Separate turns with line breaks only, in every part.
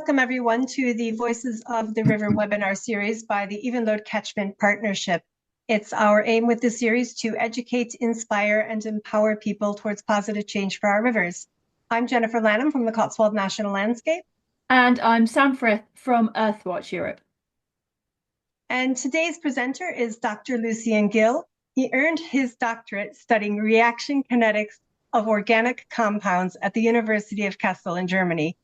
Welcome everyone to the Voices of the River webinar series by the Even Load Catchment Partnership. It's our aim with this series to educate, inspire, and empower people towards positive change for our rivers. I'm Jennifer Lanham from the Cotswold National Landscape.
And I'm Sam Frith from Earthwatch Europe.
And today's presenter is Dr. Lucian Gill. He earned his doctorate studying reaction kinetics of organic compounds at the University of Kassel in Germany.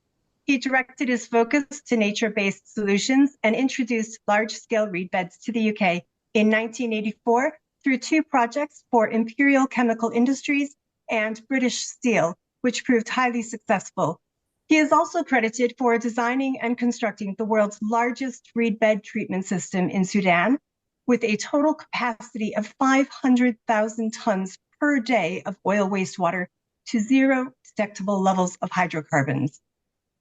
He directed his focus to nature-based solutions and introduced large-scale reed beds to the UK in 1984 through two projects for Imperial Chemical Industries and British Steel, which proved highly successful. He is also credited for designing and constructing the world's largest reed bed treatment system in Sudan, with a total capacity of 500,000 tons per day of oil wastewater to zero detectable levels of hydrocarbons.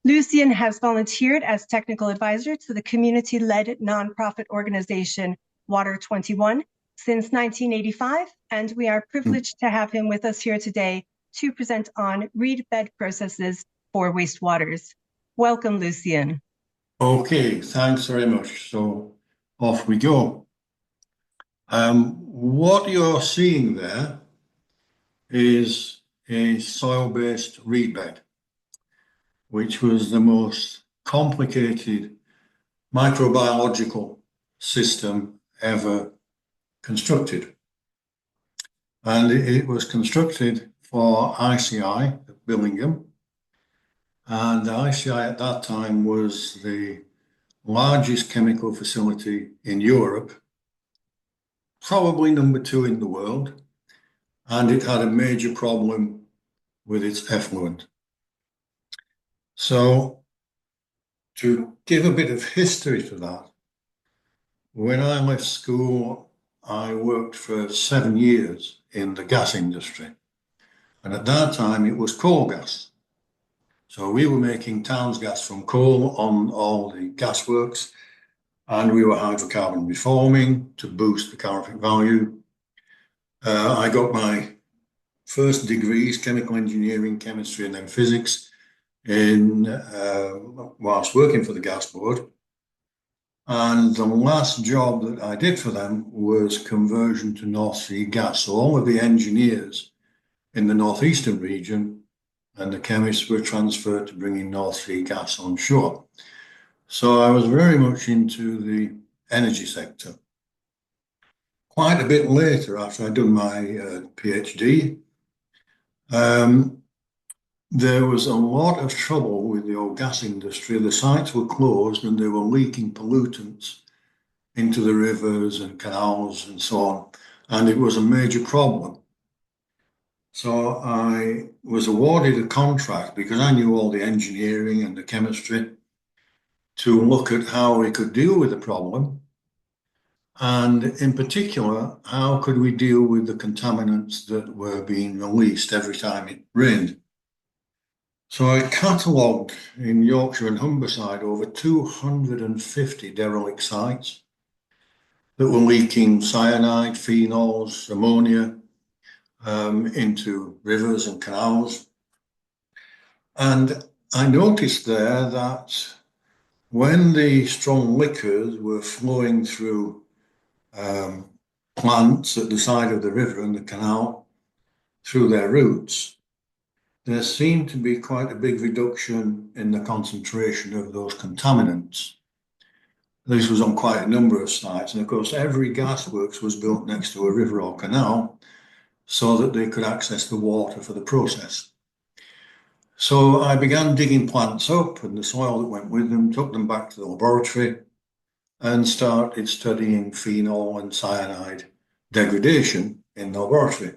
Lucian has volunteered as technical advisor to the community-led nonprofit organization Water 21 since 1985, and we are privileged to have him with us here today to present on reed bed processes for wastewaters. Welcome, Lucian.
Okay, thanks very much. So off we go. What you're seeing there is a soil-based reed bed, which was the most complicated microbiological system ever constructed. And it was constructed for ICI at Billingham. And the ICI at that time was the largest chemical facility in Europe, probably number 2 in the world. And it had a major problem with its effluent. So to give a bit of history to that, when I left school, I worked for 7 years in the gas industry. And at that time, it was coal gas. So we were making town's gas from coal on all the gasworks, and we were hydrocarbon reforming to boost the calorific value. I got my first degrees, chemical engineering, chemistry, and then physics, whilst working for the gas board. And the last job that I did for them was conversion to North Sea gas. So all of the engineers in the northeastern region and the chemists were transferred to bringing North Sea gas on shore. So I was very much into the energy sector. Quite a bit later, after I'd done my PhD, there was a lot of trouble with the oil gas industry. The sites were closed and they were leaking pollutants into the rivers and canals and so on. And it was a major problem. So I was awarded a contract, because I knew all the engineering and the chemistry, to look at how we could deal with the problem. And in particular, how could we deal with the contaminants that were being released every time it rained. So I catalogued in Yorkshire and Humberside over 250 derelict sites that were leaking cyanide, phenols, ammonia into rivers and canals. And I noticed there that when the strong liquors were flowing through plants at the side of the river and the canal through their roots, there seemed to be quite a big reduction in the concentration of those contaminants. This was on quite a number of sites. And of course, every gasworks was built next to a river or canal so that they could access the water for the process. So I began digging plants up and the soil that went with them, took them back to the laboratory and started studying phenol and cyanide degradation in the laboratory.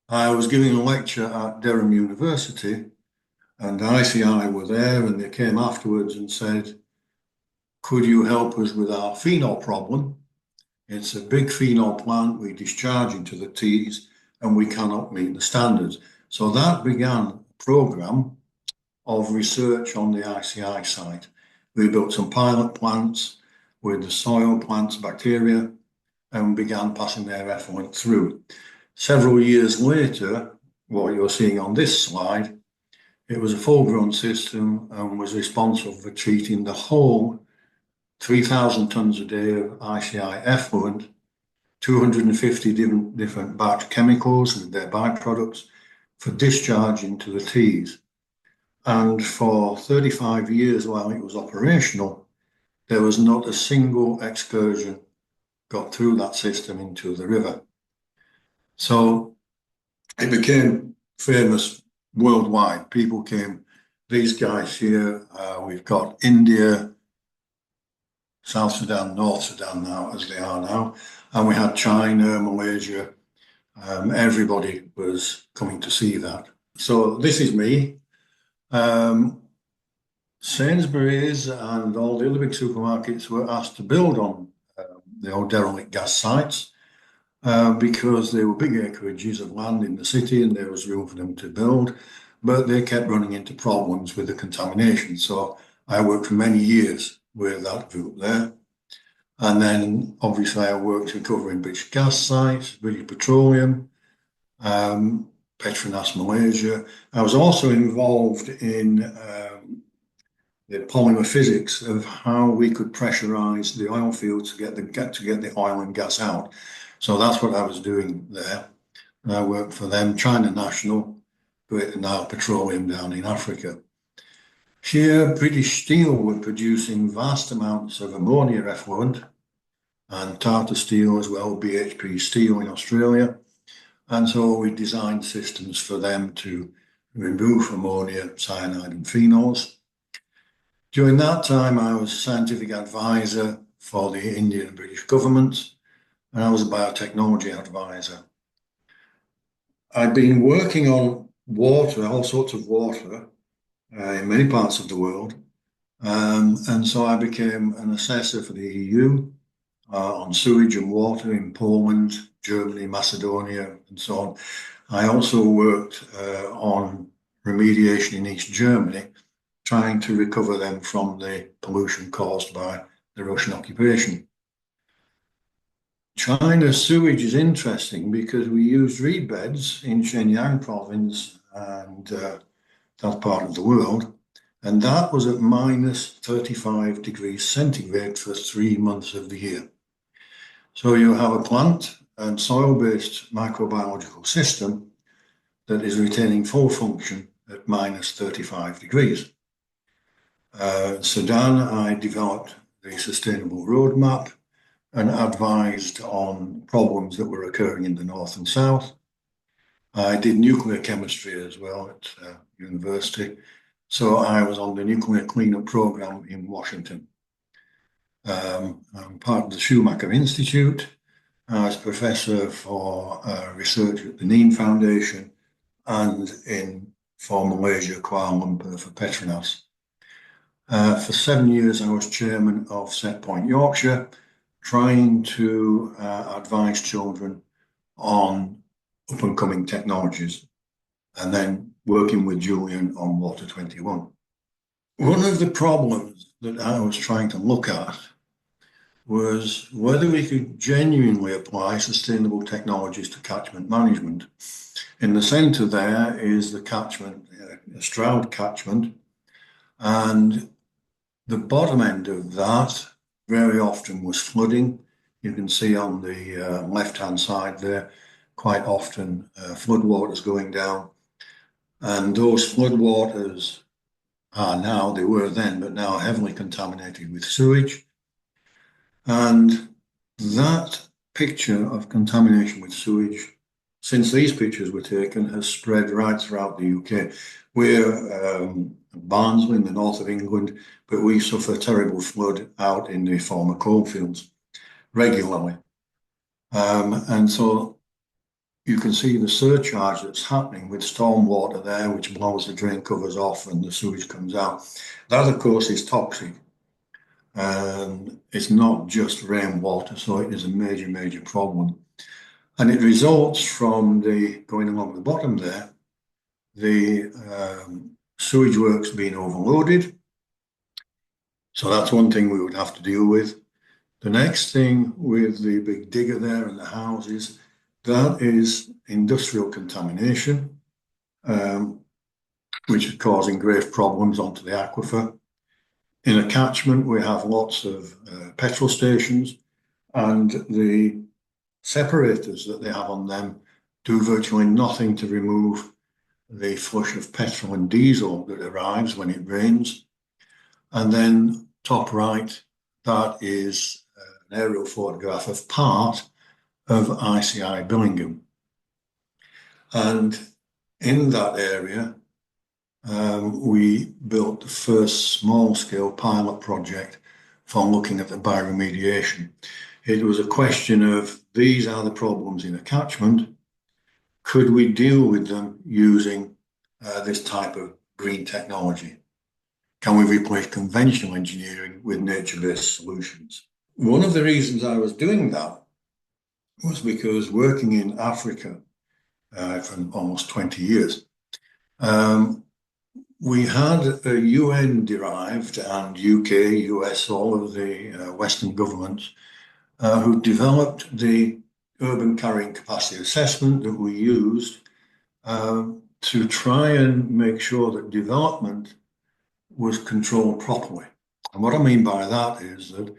I was giving a lecture at Durham University and ICI were there, and they came afterwards and said, could you help us with our phenol problem? It's a big phenol plant we discharge into the Tees and we cannot meet the standards. So that began a program of research on the ICI site. We built some pilot plants with the soil, plants, bacteria, and began passing their effluent through. Several years later, what you're seeing on this slide It was a full-grown system and was responsible for treating the whole 3,000 tons a day of ICI effluent, 250 different batch chemicals and their byproducts for discharge into the Tees. And for 35 years while it was operational, there was not a single excursion got through that system into the river. So it became famous worldwide. People came, these guys here, we've got India, South Sudan, North Sudan now, as they are now, and we had China, Malaysia. Everybody was coming to see that. So this is me. Sainsbury's and all the other big supermarkets were asked to build on the old derelict gas sites because they were big acreages of land in the city and there was room for them to build, but they kept running into problems with the contamination. So I worked for many years with that group there. And then obviously I worked recovering British gas sites, British Petroleum, Petronas Malaysia. I was also involved in the polymer physics of how we could pressurize the oil fields to get the oil and gas out. So that's what I was doing there. And I worked for them, China National, Great Nile Petroleum down in Africa. Here, British Steel were producing vast amounts of ammonia effluent and Tata Steel as well, BHP Steel in Australia. And so we designed systems for them to remove ammonia, cyanide and phenols. During that time, I was scientific advisor for the Indian and British governments, and I was a biotechnology advisor. I'd been working on water, all sorts of water, in many parts of the world. And so I became an assessor for the EU on sewage and water in Poland, Germany, Macedonia, and so on. I also worked on remediation in East Germany, trying to recover them from the pollution caused by the Russian occupation. China's sewage is interesting because we used reed beds in Shenyang province and that part of the world, and that was at minus 35 degrees centigrade for 3 months of the year. So you have a plant and soil-based microbiological system that is retaining full function at minus 35 degrees. Sudan, I developed the sustainable roadmap and advised on problems that were occurring in the north and south. I did nuclear chemistry as well at university. So I was on the nuclear cleanup program in Washington. I'm part of the Schumacher Institute. I was professor for research at the Neem Foundation and for Malaysia, Kuala Lumpur for Petronas. For 7 years, I was chairman of Set Point Yorkshire, trying to advise children on up-and-coming technologies, and then working with Julian on Water 21. One of the problems that I was trying to look at was whether we could genuinely apply sustainable technologies to catchment management. In the centre there is the catchment, a Stroud catchment, and the bottom end of that very often was flooding. You can see on the left-hand side there, quite often floodwaters going down. And those floodwaters are now, they were then, but now heavily contaminated with sewage. And that picture of contamination with sewage, since these pictures were taken, has spread right throughout the UK. We're Barnsley in the north of England, but we suffer terrible flood out in the former coalfields regularly. And so you can see the surcharge that's happening with stormwater there, which blows the drain covers off and the sewage comes out. That, of course, is toxic. And it's not just rainwater, so it is a major, major problem. And it results from going along the bottom there, the sewage works being overloaded. So that's one thing we would have to deal with. The next thing with the big digger there and the houses, that is industrial contamination. which are causing grave problems onto the aquifer. In a catchment, we have lots of petrol stations, and the separators that they have on them do virtually nothing to remove the flush of petrol and diesel that arrives when it rains. And then top right, that is an aerial photograph of part of ICI Billingham. And in that area, we built the first small-scale pilot project for looking at the bioremediation. It was a question of, these are the problems in a catchment. Could we deal with them using this type of green technology? Can we replace conventional engineering with nature-based solutions? One of the reasons I was doing that was because working in Africa for almost 20 years, we had a UN-derived and UK, US, all of the Western governments who developed the urban carrying capacity assessment that we used to try and make sure that development was controlled properly. And what I mean by that is that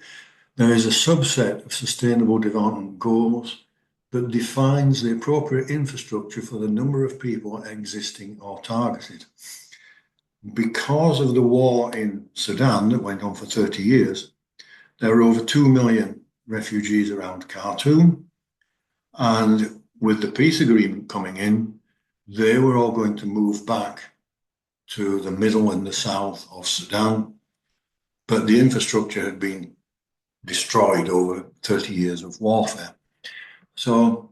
there is a subset of sustainable development goals that defines the appropriate infrastructure for the number of people existing or targeted. Because of the war in Sudan that went on for 30 years, there are over 2 million refugees around Khartoum. And with the peace agreement coming in, they were all going to move back to the middle and the south of Sudan. But the infrastructure had been destroyed over 30 years of warfare. So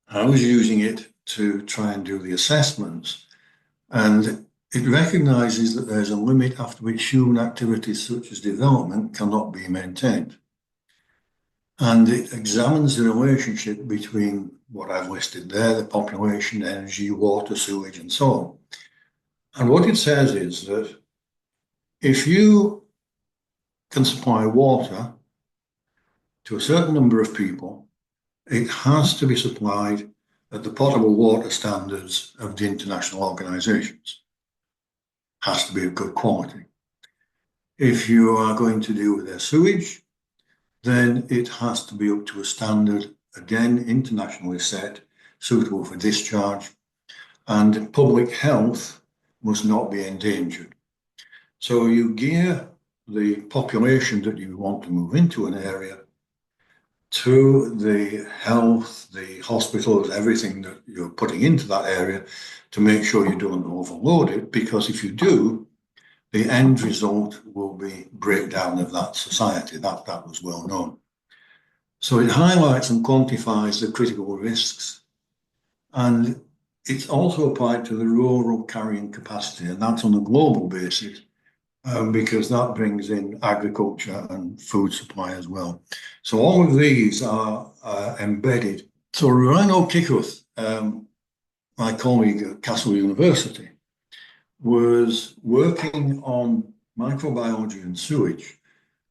I was using it to try and do the assessments. And it recognizes that there's a limit after which human activities such as development cannot be maintained. And it examines the relationship between what I've listed there, the population, energy, water, sewage, and so on. And what it says is that if you can supply water to a certain number of people, it has to be supplied at the potable water standards of the international organizations. Has to be of good quality. If you are going to deal with their sewage, then it has to be up to a standard, again, internationally set, suitable for discharge, and public health must not be endangered. So you gear the population that you want to move into an area to the health, the hospitals, everything that you're putting into that area to make sure you don't overload it, because if you do, the end result will be breakdown of that society. That was well known. So it highlights and quantifies the critical risks, and it's also applied to the rural carrying capacity, and that's on a global basis, because that brings in agriculture and food supply as well. So all of these are embedded. So Rhino Kikuth, my colleague at Castle University, was working on microbiology and sewage,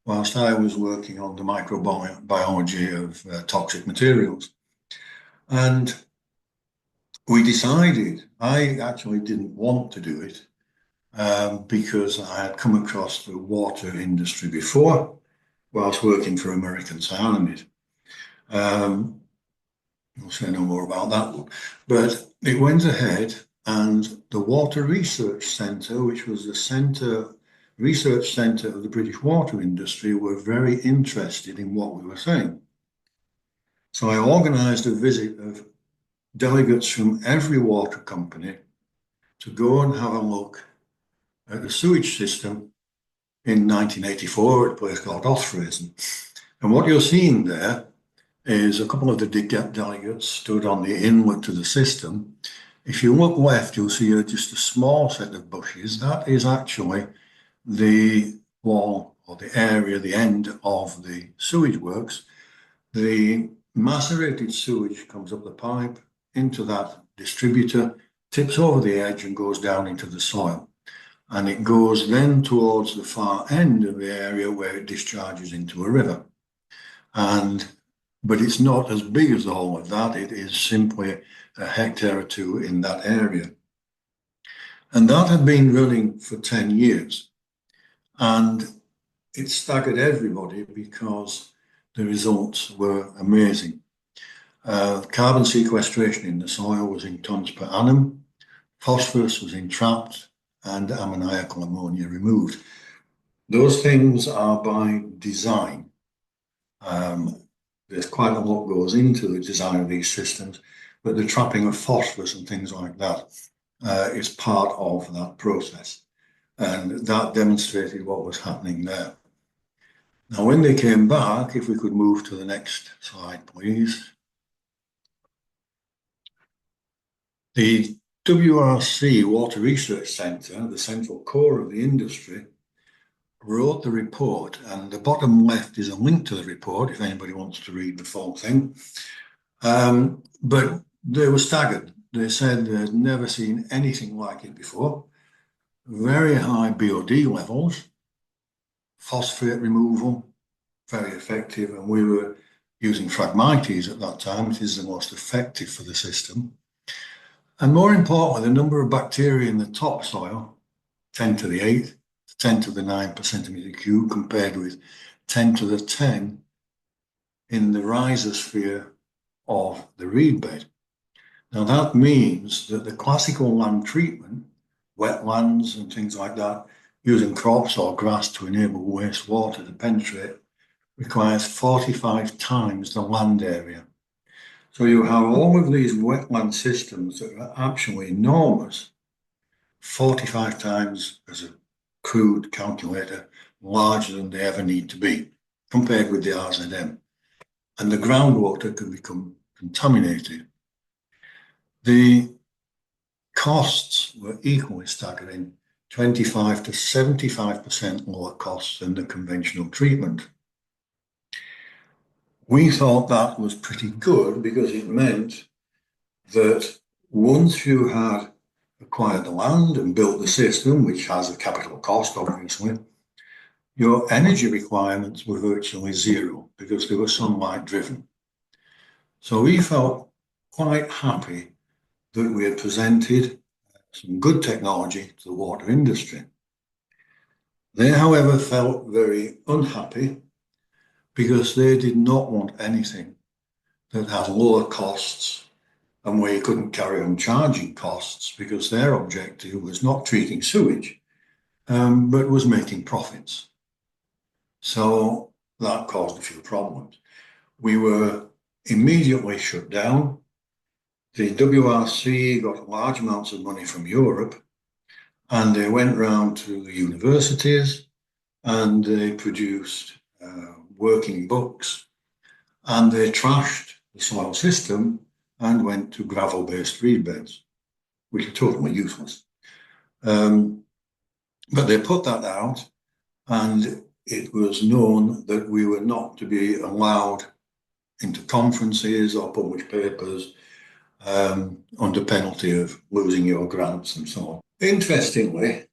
whilst I was working on the microbiology of toxic materials. And we decided, I actually didn't want to do it, because I had come across the water industry before, whilst working for American Cyanamid. I'll say no more about that one. But it went ahead, and the Water Research Centre, which was the research centre of the British water industry, were very interested in what we were saying. So I organised a visit of delegates from every water company to go and have a look at the sewage system in 1984 at a place called Othfrazen. And what you're seeing there is a couple of the delegates stood on the inlet to the system. If you look left, you'll see just a small set of bushes. That is actually the wall or the area, the end of the sewage works. The macerated sewage comes up the pipe into that distributor, tips over the edge and goes down into the soil. And it goes then towards the far end of the area where it discharges into a river. But it's not as big as the whole of that. It is simply a hectare or two in that area. And that had been running for 10 years. And it staggered everybody because the results were amazing. Carbon sequestration in the soil was in tons per annum, phosphorus was entrapped, and ammoniacal ammonia removed. Those things are by design. There's quite a lot goes into the design of these systems, but the trapping of phosphorus and things like that is part of that process. And that demonstrated what was happening there. Now, when they came back, if we could move to the next slide, please. The WRC Water Research Centre, the central core of the industry, wrote the report, and the bottom left is a link to the report if anybody wants to read the full thing. But they were staggered. They said they'd never seen anything like it before. Very high BOD levels, phosphate removal, very effective, and we were using Phragmites at that time. It is the most effective for the system. And more importantly, the number of bacteria in the topsoil, 10 to the 8th, 10 to the 9 per centimetre cube, compared with 10 to the 10 in the rhizosphere of the reed bed. Now that means that the classical land treatment, wetlands and things like that, using crops or grass to enable wastewater to penetrate, requires 45 times the land area. So you have all of these wetland systems that are actually enormous, 45 times, as a crude calculator, larger than they ever need to be, compared with the RZM. And the groundwater can become contaminated. The costs were equally staggering, 25 to 75% lower costs than the conventional treatment. We thought that was pretty good because it meant that once you had acquired the land and built the system, which has a capital cost, obviously, your energy requirements were virtually zero because they were sunlight driven. So we felt quite happy that we had presented some good technology to the water industry. They, however, felt very unhappy because they did not want anything that had lower costs and where you couldn't carry on charging costs, because their objective was not treating sewage, but was making profits. So that caused a few problems. We were immediately shut down. The WRC got large amounts of money from Europe, and they went round to the universities and they produced working books, and they trashed the soil system and went to gravel-based reed beds, which are totally useless. But they put that out, and it was known that we were not to be allowed into conferences or publish papers under penalty of losing your grants and so on. Interestingly,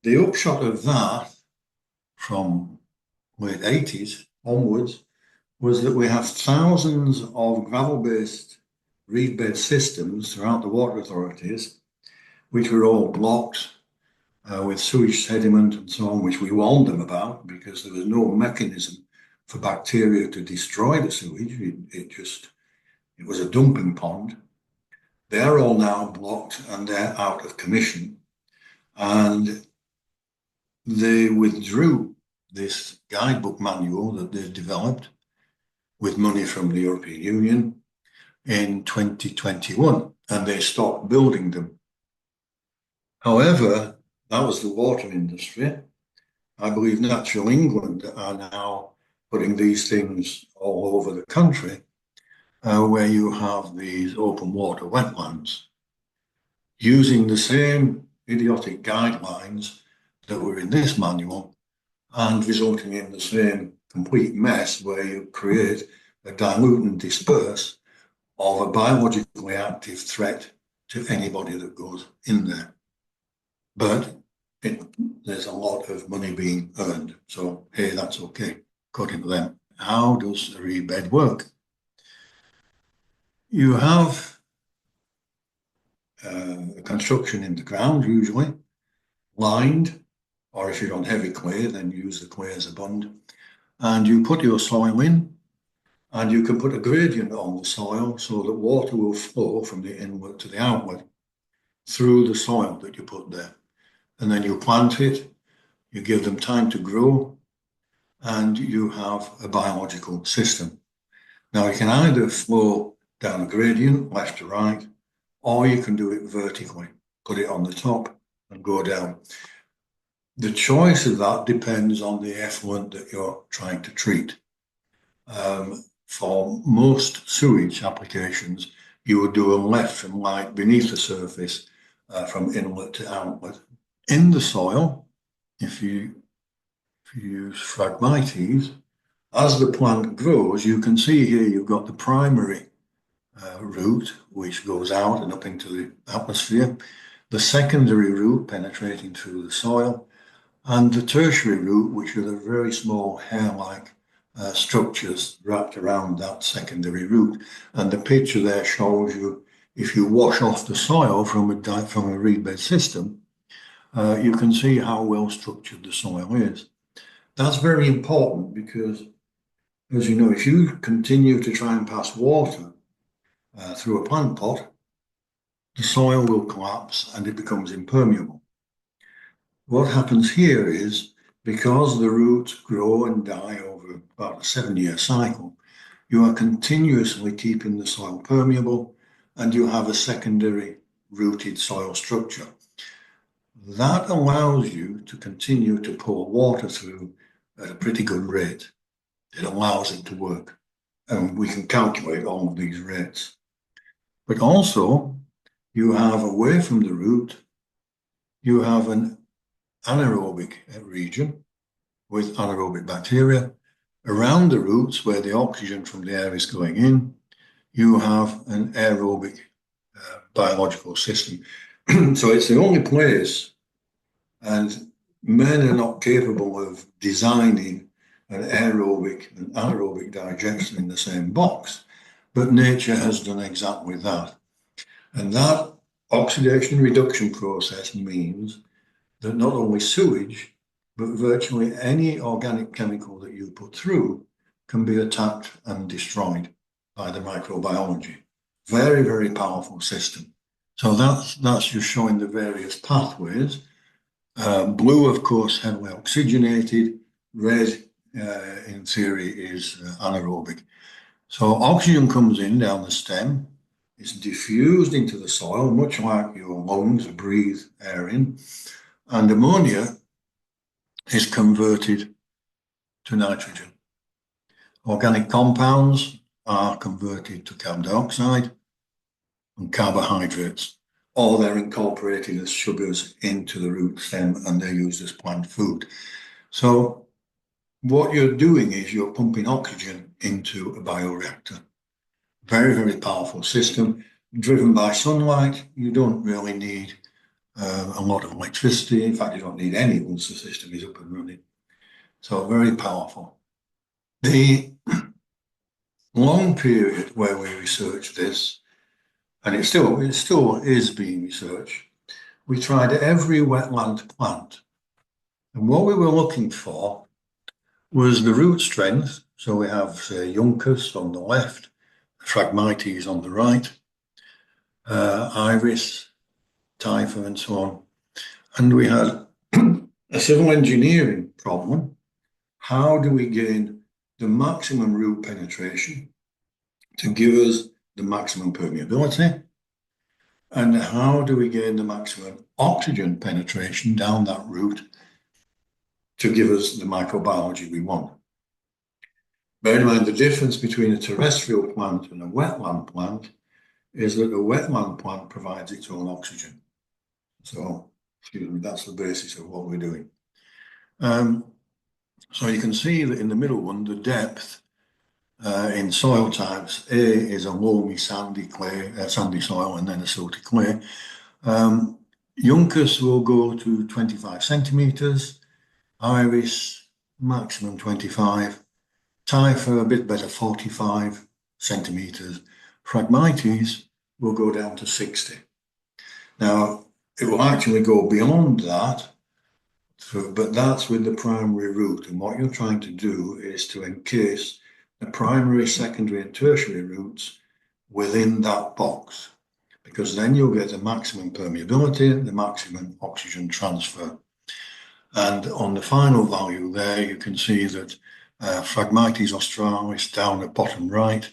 the upshot of that from late 80s onwards was that we have thousands of gravel-based reed bed systems throughout the water authorities, which were all blocked with sewage sediment and so on, which we warned them about because there was no mechanism for bacteria to destroy the sewage. It was a dumping pond. They're all now blocked and they're out of commission. And they withdrew this guidebook manual that they developed with money from the European Union in 2021, and they stopped building them. However, that was the water industry. I believe Natural England are now putting these things all over the country, where you have these open water wetlands, using the same idiotic guidelines that were in this manual and resulting in the same complete mess where you create a dilute and disperse of a biologically active threat to anybody that goes in there. But there's a lot of money being earned. So, hey, that's okay, according to them. How does a reed bed work? You have a construction in the ground, usually, lined, or if you're on heavy clay, then use the clay as a bund. And you put your soil in, and you can put a gradient on the soil so that water will flow from the inlet to the outlet through the soil that you put there. And then you plant it, you give them time to grow, and you have a biological system. Now, you can either flow down a gradient, left to right, or you can do it vertically, put it on the top and go down. The choice of that depends on the effluent that you're trying to treat. For most sewage applications, you would do a left and right beneath the surface from inlet to outlet. In the soil, if you use Phragmites, as the plant grows, you can see here you've got the primary root, which goes out and up into the atmosphere, the secondary root penetrating through the soil, and the tertiary root, which are the very small hair-like structures wrapped around that secondary root. And the picture there shows you, if you wash off the soil from a reed bed system, you can see how well structured the soil is. That's very important because, as you know, if you continue to try and pass water through a plant pot, the soil will collapse and it becomes impermeable. What happens here is, because the roots grow and die over about a 7-year cycle, you are continuously keeping the soil permeable and you have a secondary rooted soil structure. That allows you to continue to pour water through at a pretty good rate. It allows it to work. And we can calculate all of these rates. But also, you have away from the root, you have an anaerobic region with anaerobic bacteria. Around the roots, where the oxygen from the air is going in, you have an aerobic biological system. So it's the only place, and men are not capable of designing an aerobic and anaerobic digestion in the same box, but nature has done exactly that. And that oxidation reduction process means that not only sewage, but virtually any organic chemical that you put through can be attacked and destroyed by the microbiology. Very, very powerful system. So that's just showing the various pathways. Blue, of course, heavily oxygenated. Red, in theory, is anaerobic. So oxygen comes in down the stem. It's diffused into the soil, much like your lungs breathe air in. And ammonia is converted to nitrogen. Organic compounds are converted to carbon dioxide and carbohydrates, or they're incorporated as sugars into the root stem and they're used as plant food. So what you're doing is you're pumping oxygen into a bioreactor. Very, very powerful system, driven by sunlight. You don't really need a lot of electricity. In fact, you don't need any once the system is up and running. So very powerful. The long period where we researched this, and it still is being researched, we tried every wetland plant. And what we were looking for was the root strength. So we have, say, Juncus on the left, Phragmites on the right, Iris, Typha, and so on. And we had a civil engineering problem. How do we gain the maximum root penetration to give us the maximum permeability? And how do we gain the maximum oxygen penetration down that root to give us the microbiology we want? Bear in mind, the difference between a terrestrial plant and a wetland plant is that a wetland plant provides its own oxygen. So, excuse me, that's the basis of what we're doing. So you can see that in the middle one, the depth in soil types, A is a loamy sandy clay, sandy soil, and then a silty clay. Juncus will go to 25 centimeters, Iris maximum 25, Typha a bit better, 45 centimeters. Phragmites will go down to 60. Now, it will actually go beyond that But that's with the primary route. And what you're trying to do is to encase the primary, secondary, and tertiary routes within that box, because then you'll get the maximum permeability, the maximum oxygen transfer. And on the final value there, you can see that Phragmites australis down at bottom right,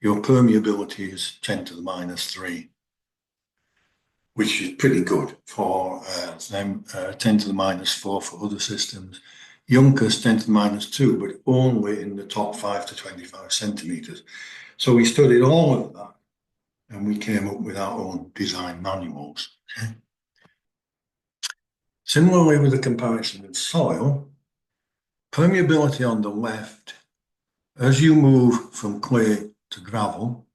your permeability is 10 to the minus 3, which is pretty good for them, 10 to the minus 4 for other systems. Juncus 10 to the minus 2, but only in the top 5 to 25 centimeters. So we studied all of that and we came up with our own design manuals. Okay? Similarly with the comparison of soil, permeability on the left, as you move from clay to gravel,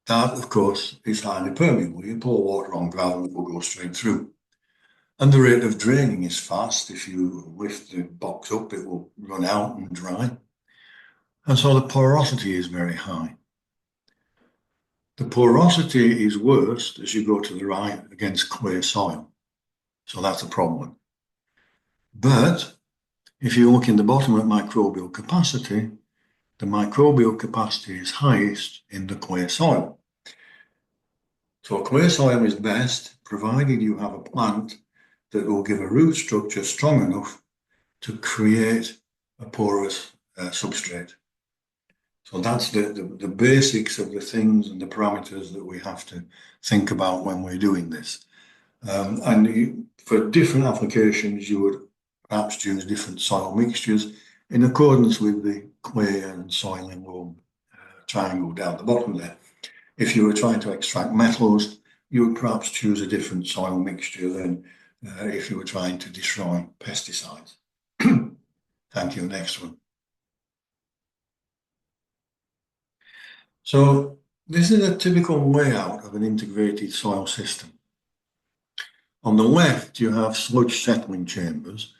that of course is highly permeable. You pour water on gravel, it will go straight through. And the rate of draining is fast. If you lift the box up, it will run out and dry. And so the porosity is very high. The porosity is worst as you go to the right against clay soil. So that's a problem. But if you look in the bottom at microbial capacity, the microbial capacity is highest in the clay soil. So clay soil is best, provided you have a plant that will give a root structure strong enough to create a porous substrate. So that's the basics of the things and the parameters that we have to think about when we're doing this. For different applications, you would perhaps choose different soil mixtures in accordance with the clay and soil in loam triangle down the bottom there. If you were trying to extract metals, you would perhaps choose a different soil mixture than if you were trying to destroy pesticides. Thank you. Next one. So this is a typical layout of an integrated soil system. On the left, you have sludge settling chambers.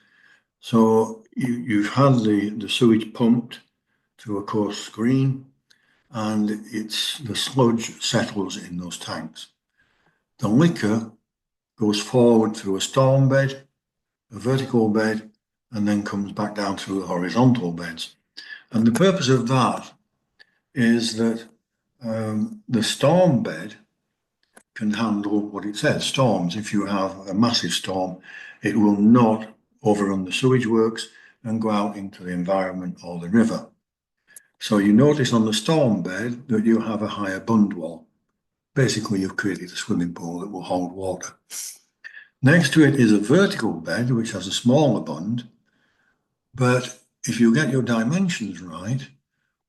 So you've had the sewage pumped through a coarse screen, and the sludge settles in those tanks. The liquor goes forward through a storm bed, a vertical bed, and then comes back down through the horizontal beds. And the purpose of that is that the storm bed can handle what it says, storms. If you have a massive storm, it will not overrun the sewage works and go out into the environment or the river. So you notice on the storm bed that you have a higher bund wall. Basically, you've created a swimming pool that will hold water. Next to it is a vertical bed, which has a smaller bund. But if you get your dimensions right,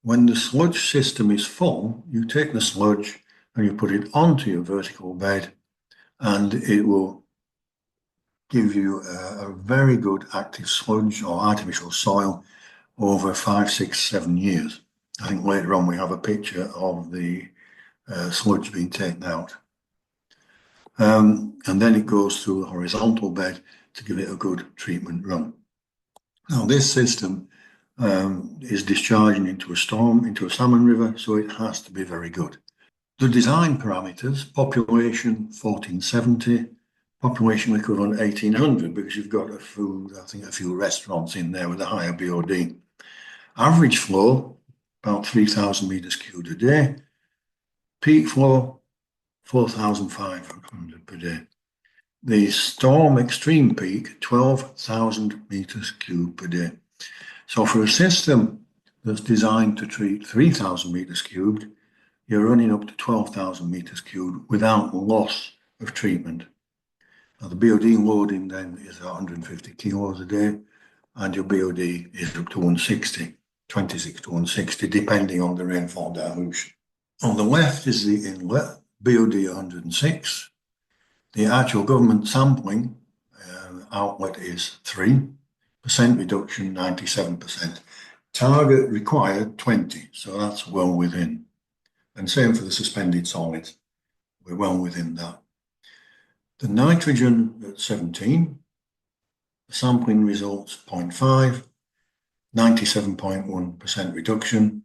when the sludge system is full, you take the sludge and you put it onto your vertical bed, and it will give you a very good active sludge or artificial soil over 5, 6, 7 years. I think later on we have a picture of the sludge being taken out. And then it goes through the horizontal bed to give it a good treatment run. Now this system is discharging into a storm, into a salmon river, so it has to be very good. The design parameters, population 1470, population equivalent 1800, because you've got a few restaurants in there with a higher BOD. Average flow, about 3,000 meters cubed a day. Peak flow, 4,500 per day. The storm extreme peak, 12,000 meters cubed per day. So for a system that's designed to treat 3,000 meters cubed, you're running up to 12,000 meters cubed without loss of treatment. Now the BOD loading then is 150 kilos a day, and your BOD is up to 160, 26 to 160, depending on the rainfall dilution. On the left is the inlet, BOD 106. The actual government sampling outlet is 3%, reduction 97%. Target required 20, so that's well within. And same for the suspended solids, we're well within that. The nitrogen at 17, the sampling results 0.5, 97.1% reduction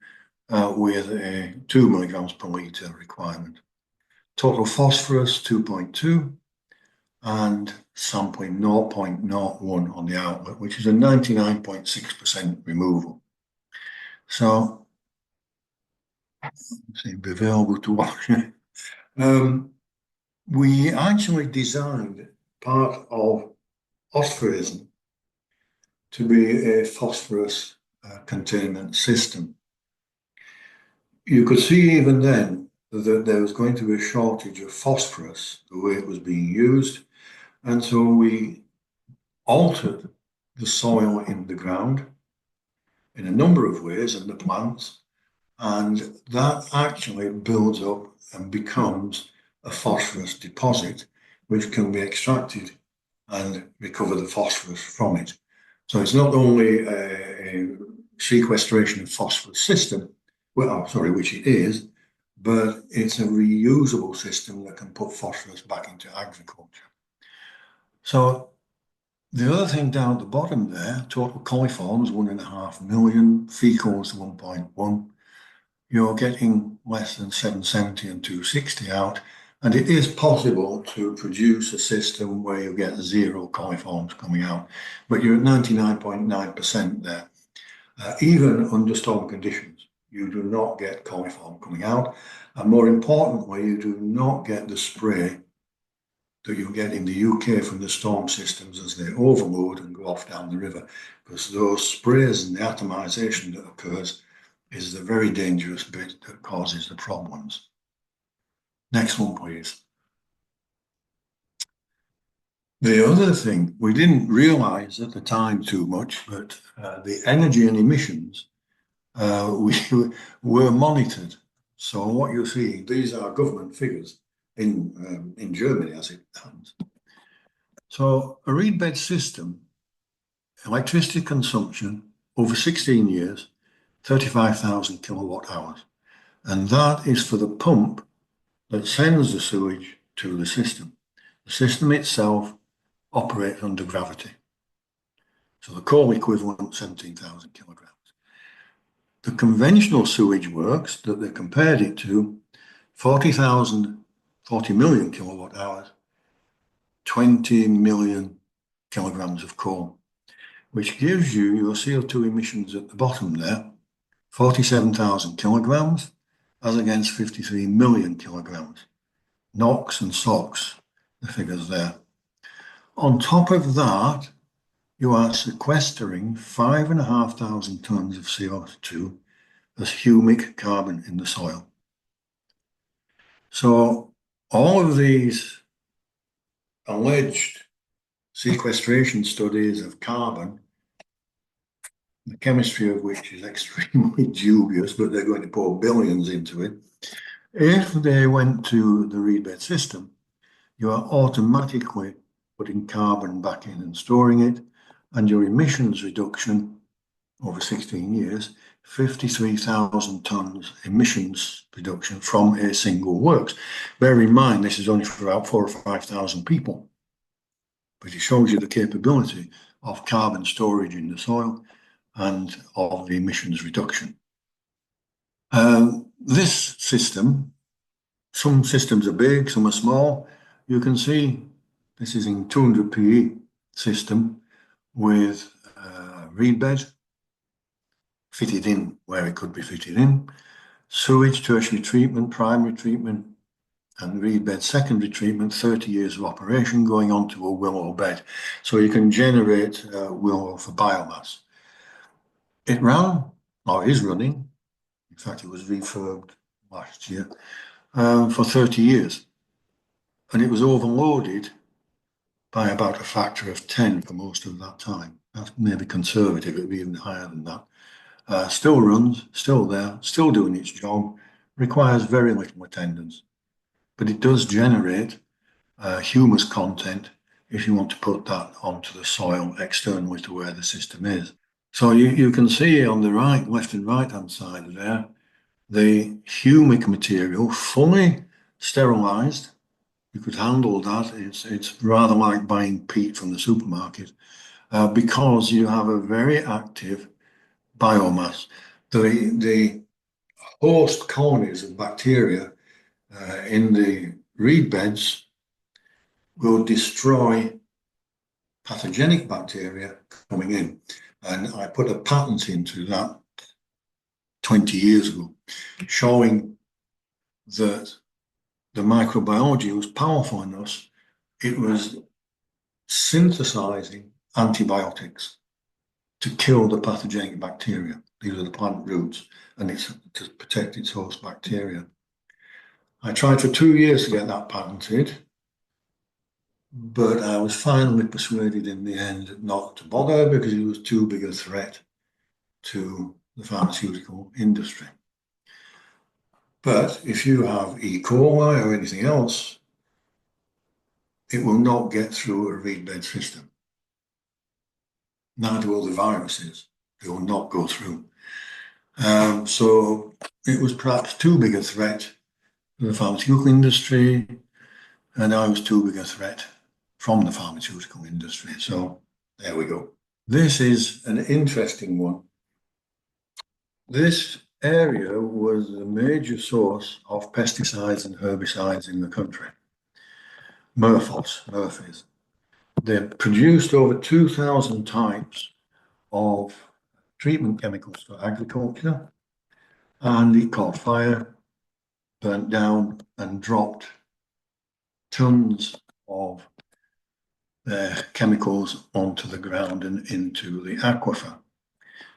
with a 2 milligrams per litre requirement. Total phosphorus 2.2, and sampling 0.01 on the outlet, which is a 99.6% removal. So, seem to be available to watch. We actually designed part of phosphorism to be a phosphorus containment system. You could see even then that there was going to be a shortage of phosphorus the way it was being used, and so we altered the soil in the ground in a number of ways and the plants, and that actually builds up and becomes a phosphorus deposit which can be extracted and recover the phosphorus from it. So it's not only a sequestration of phosphorus system, which it is, but it's a reusable system that can put phosphorus back into agriculture. So the other thing down at the bottom there, total coliforms 1.5 million, fecals 1.1. You're getting less than 770 and 260 out, and it is possible to produce a system where you get 0 coliforms coming out, but you're at 99.9% there. Even under storm conditions, you do not get coliform coming out, and more importantly, you do not get the spray that you get in the UK from the storm systems as they overload and go off down the river, because those sprays and the atomization that occurs is the very dangerous bit that causes the problems. Next one, please. The other thing, we didn't realize at the time too much, but the energy and emissions we were monitored. So what you're seeing, these are government figures in Germany as it stands. So a reed bed system, electricity consumption over 16 years, 35,000 kilowatt hours. And that is for the pump that sends the sewage to the system. The system itself operates under gravity. So the coal equivalent, 17,000 kilograms. The conventional sewage works that they compared it to, 40 million kilowatt hours, 20 million kilograms of coal, which gives you your CO2 emissions at the bottom there, 47,000 kilograms, as against 53 million kilograms. NOx and SOx, the figures there. On top of that, you are sequestering 5,500 tons of CO2 as humic carbon in the soil. So all of these alleged sequestration studies of carbon, the chemistry of which is extremely dubious, but they're going to pour billions into it. If they went to the reed bed system, you are automatically putting carbon back in and storing it, and your emissions reduction over 16 years, 53,000 tons emissions reduction from a single works. Bear in mind, this is only for about 4,000 or 5,000 people, but it shows you the capability of carbon storage in the soil and of the emissions reduction. This system, some systems are big, some are small. You can see this is in 200 PE system with reed bed fitted in where it could be fitted in, sewage, tertiary treatment, primary treatment, and reed bed secondary treatment, 30 years of operation going on to a willow bed. So you can generate willow for biomass. It ran, or is running, in fact it was refurbed last year, for 30 years. And it was overloaded by about a factor of 10 for most of that time. That's maybe conservative, it'd be even higher than that. Still runs, still there, still doing its job, requires very little attendance. But it does generate humus content if you want to put that onto the soil externally to where the system is. So you can see on the right, left and right hand side there, the humic material fully sterilized. You could handle that. It's rather like buying peat from the supermarket because you have a very active biomass. The host colonies of bacteria in the reed beds will destroy pathogenic bacteria coming in. And I put a patent into that 20 years ago, showing that the microbiology was powerful enough. It was synthesizing antibiotics to kill the pathogenic bacteria. These are the plant roots, and it's to protect its host bacteria. I tried for 2 years to get that patented, but I was finally persuaded in the end not to bother because it was too big a threat to the pharmaceutical industry. But if you have E. coli or anything else, it will not get through a reed bed system. Neither will the viruses. They will not go through. So it was perhaps too big a threat to the pharmaceutical industry, and I was too big a threat from the pharmaceutical industry. So there we go. This is an interesting one. This area was a major source of pesticides and herbicides in the country. Murphys. They produced over 2,000 types of treatment chemicals for agriculture, and it caught fire, burnt down, and dropped tons of their chemicals onto the ground and into the aquifer.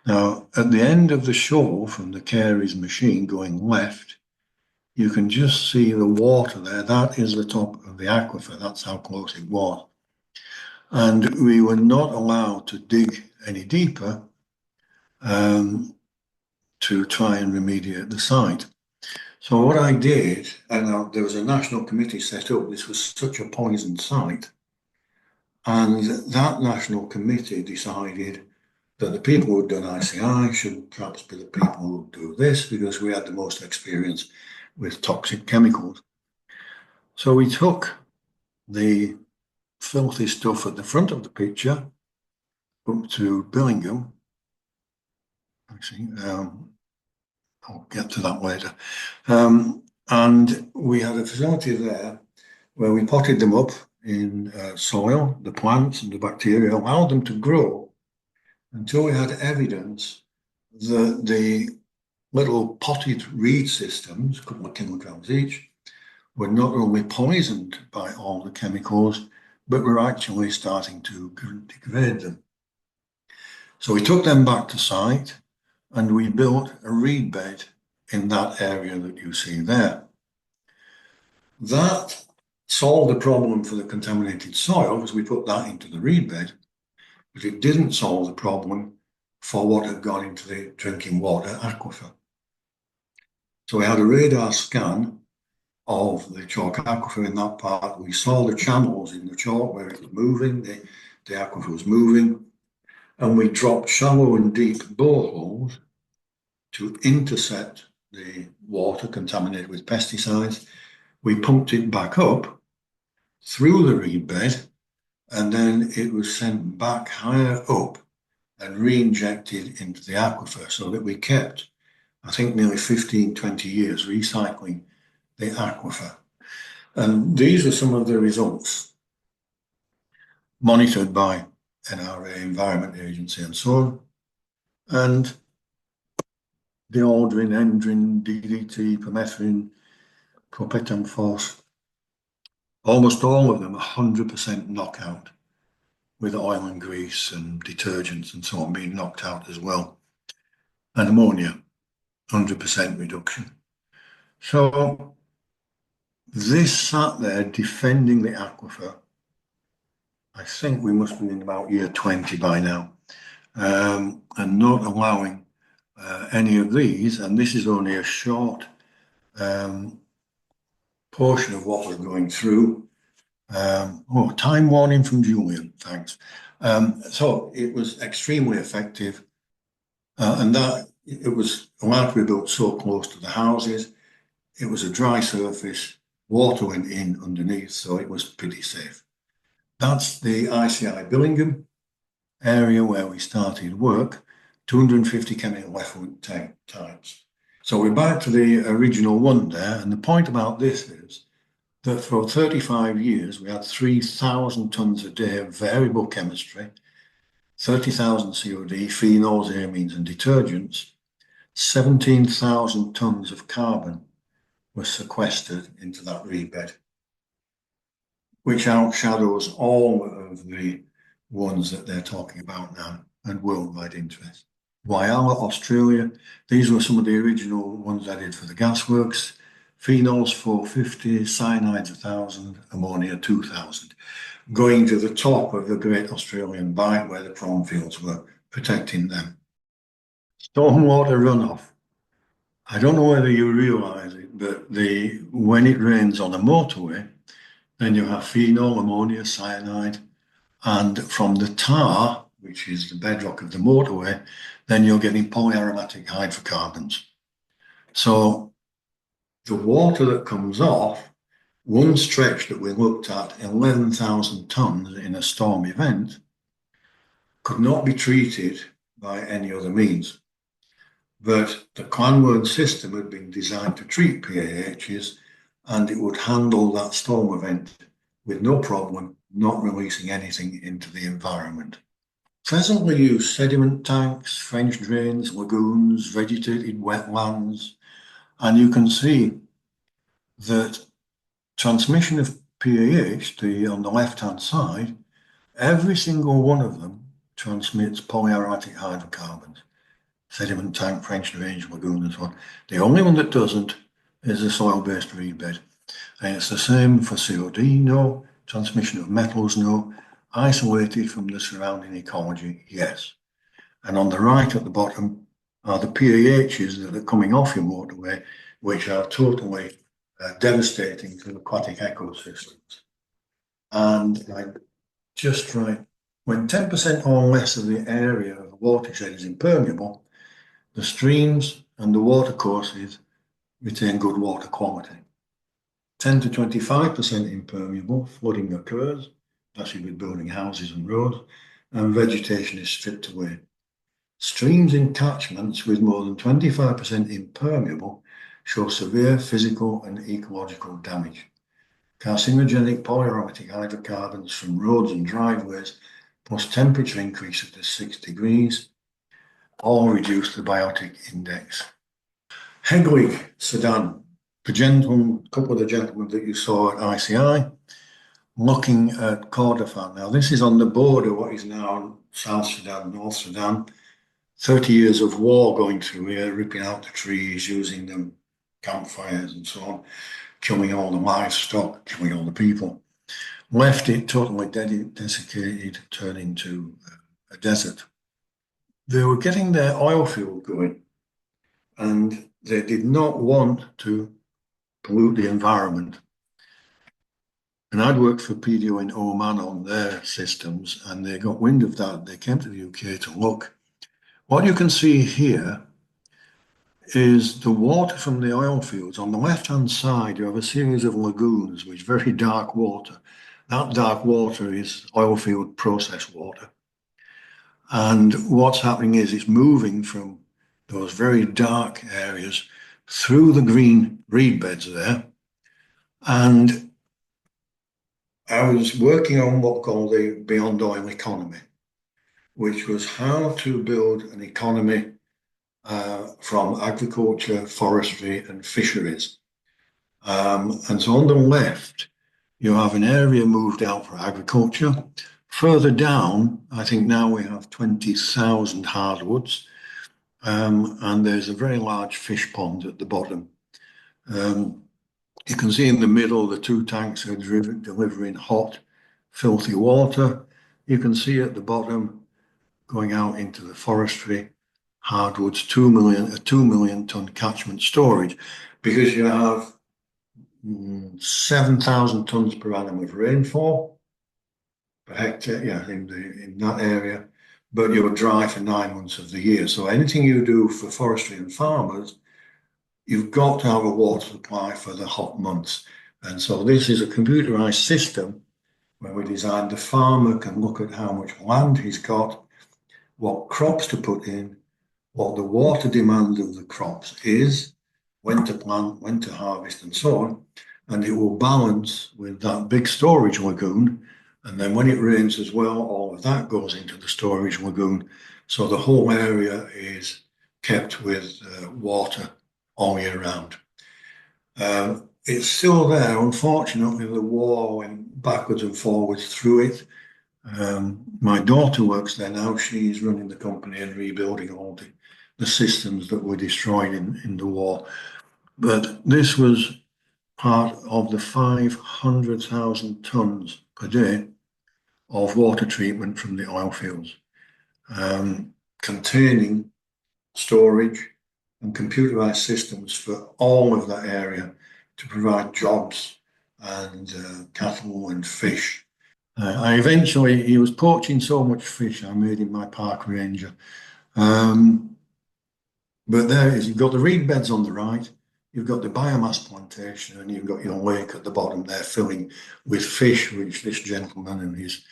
Now, at the end of the show from the Carey's machine going left, you can just see the water there. That is the top of the aquifer. That's how close it was. And we were not allowed to dig any deeper to try and remediate the site. So what I did, and there was a national committee set up, this was such a poisoned site, and that national committee decided that the people who had done ICI should perhaps be the people who would do this, because we had the most experience with toxic chemicals. So we took the filthy stuff at the front of the picture up to Billingham. Actually, I'll get to that later. And we had a facility there where we potted them up in soil, the plants and the bacteria, allowed them to grow until we had evidence that the little potted reed systems, a couple of kilograms each, were not only poisoned by all the chemicals, but were actually starting to degrade them. So we took them back to site and we built a reed bed in that area that you see there. That solved the problem for the contaminated soil because we put that into the reed bed, but it didn't solve the problem for what had gone into the drinking water aquifer. So we had a radar scan of the chalk aquifer in that part. We saw the channels in the chalk where it was moving, the aquifer was moving, and we dropped shallow and deep boreholes to intercept the water contaminated with pesticides. We pumped it back up through the reed bed, and then it was sent back higher up and re-injected into the aquifer, so that we kept, I think, nearly 15, 20 years recycling the aquifer. And these are some of the results monitored by NRA, Environment Agency, and so on. And deodorant, endrin, DDT, permethrin, propetanphos, almost all of them 100% knockout, with oil and grease and detergents and so on being knocked out as well. And ammonia, 100% reduction. So this sat there defending the aquifer. I think we must be in about year 20 by now, and not allowing any of these, and this is only a short portion of what we're going through. Time warning from Julian, thanks. So it was extremely effective, and that it was allowed to be built so close to the houses. It was a dry surface, water went in underneath, so it was pretty safe. That's the ICI Billingham area where we started work, 250 chemical effluent types. So we're back to the original one there, and the point about this is that for 35 years we had 3,000 tonnes a day of variable chemistry, 30,000 COD, phenols, amines and detergents, 17,000 tonnes of carbon was sequestered into that reed bed, which outshadows all of the ones that they're talking about now and worldwide interest. Whyalla, Australia, these were some of the original ones I did for the gasworks. Phenols 450, cyanides 1,000, ammonia 2,000, going to the top of the Great Australian Bight where the prawn fields were, protecting them. Stormwater runoff. I don't know whether you realise it, but when it rains on a motorway, then you have phenol, ammonia, cyanide, and from the tar, which is the bedrock of the motorway, then you're getting polyaromatic hydrocarbons. So the water that comes off, one stretch that we looked at, 11,000 tonnes in a storm event, could not be treated by any other means. But the Clanwern system had been designed to treat PAHs, and it would handle that storm event with no problem, not releasing anything into the environment. Presently used sediment tanks, French drains, lagoons, vegetated wetlands, and you can see that transmission of PAH, on the left-hand side, every single one of them transmits polyaromatic hydrocarbons. Sediment tank, French drains, lagoon and so on. The only one that doesn't is the soil-based reed bed. And it's the same for COD, no. Transmission of metals, no. Isolated from the surrounding ecology, yes. And on the right at the bottom are the PAHs that are coming off your motorway, which are totally devastating to aquatic ecosystems. And just right, when 10% or less of the area of a watershed is impermeable, the streams and the watercourses retain good water quality. 10 to 25% impermeable, flooding occurs, especially with building houses and roads, and vegetation is stripped away. Streams in catchments with more than 25% impermeable show severe physical and ecological damage. Carcinogenic polyaromatic hydrocarbons from roads and driveways, plus temperature increases to 6 degrees, all reduce the biotic index. Heglig, Sudan, couple of the gentlemen that you saw at ICI, looking at Kordofan. Now, this is on the border, what is now South Sudan, North Sudan. 30 years of war going through here, ripping out the trees, using them, campfires and so on, killing all the livestock, killing all the people. Left it totally desiccated, turned into a desert. They were getting their oil field going, and they did not want to pollute the environment. And I'd worked for PDO in Oman on their systems, and they got wind of that. They came to the UK to look. What you can see here is the water from the oil fields. On the left-hand side, you have a series of lagoons with very dark water. That dark water is oil field process water. And what's happening is it's moving from those very dark areas through the green reed beds there. And I was working on what's called the Beyond Oil economy, which was how to build an economy from agriculture, forestry, and fisheries. And so on the left, you have an area moved out for agriculture. Further down, I think now we have 20,000 hardwoods, and there's a very large fish pond at the bottom. You can see in the middle, the two tanks are delivering hot, filthy water. You can see at the bottom, going out into the forestry, hardwoods, 2 million ton catchment storage, because you have 7,000 tons per annum of rainfall per hectare, in that area, but you're dry for 9 months of the year. So anything you do for forestry and farmers, you've got to have a water supply for the hot months. And so this is a computerized system where we designed the farmer can look at how much land he's got, what crops to put in, what the water demand of the crops is, when to plant, when to harvest, and so on. and it will balance with that big storage lagoon. And then when it rains as well, all of that goes into the storage lagoon. So the whole area is kept with water all year round. It's still there. Unfortunately, the war went backwards and forwards through it. My daughter works there now. She's running the company and rebuilding all the systems that were destroyed in the war. But this was part of the 500,000 tons per day of water treatment from the oil fields, containing storage and computerized systems for all of that area to provide jobs and cattle and fish. He was poaching so much fish, I made him my park ranger. But there is, you've got the reed beds on the right, you've got the biomass plantation, and you've got your lake at the bottom there filling with fish, which this gentleman and his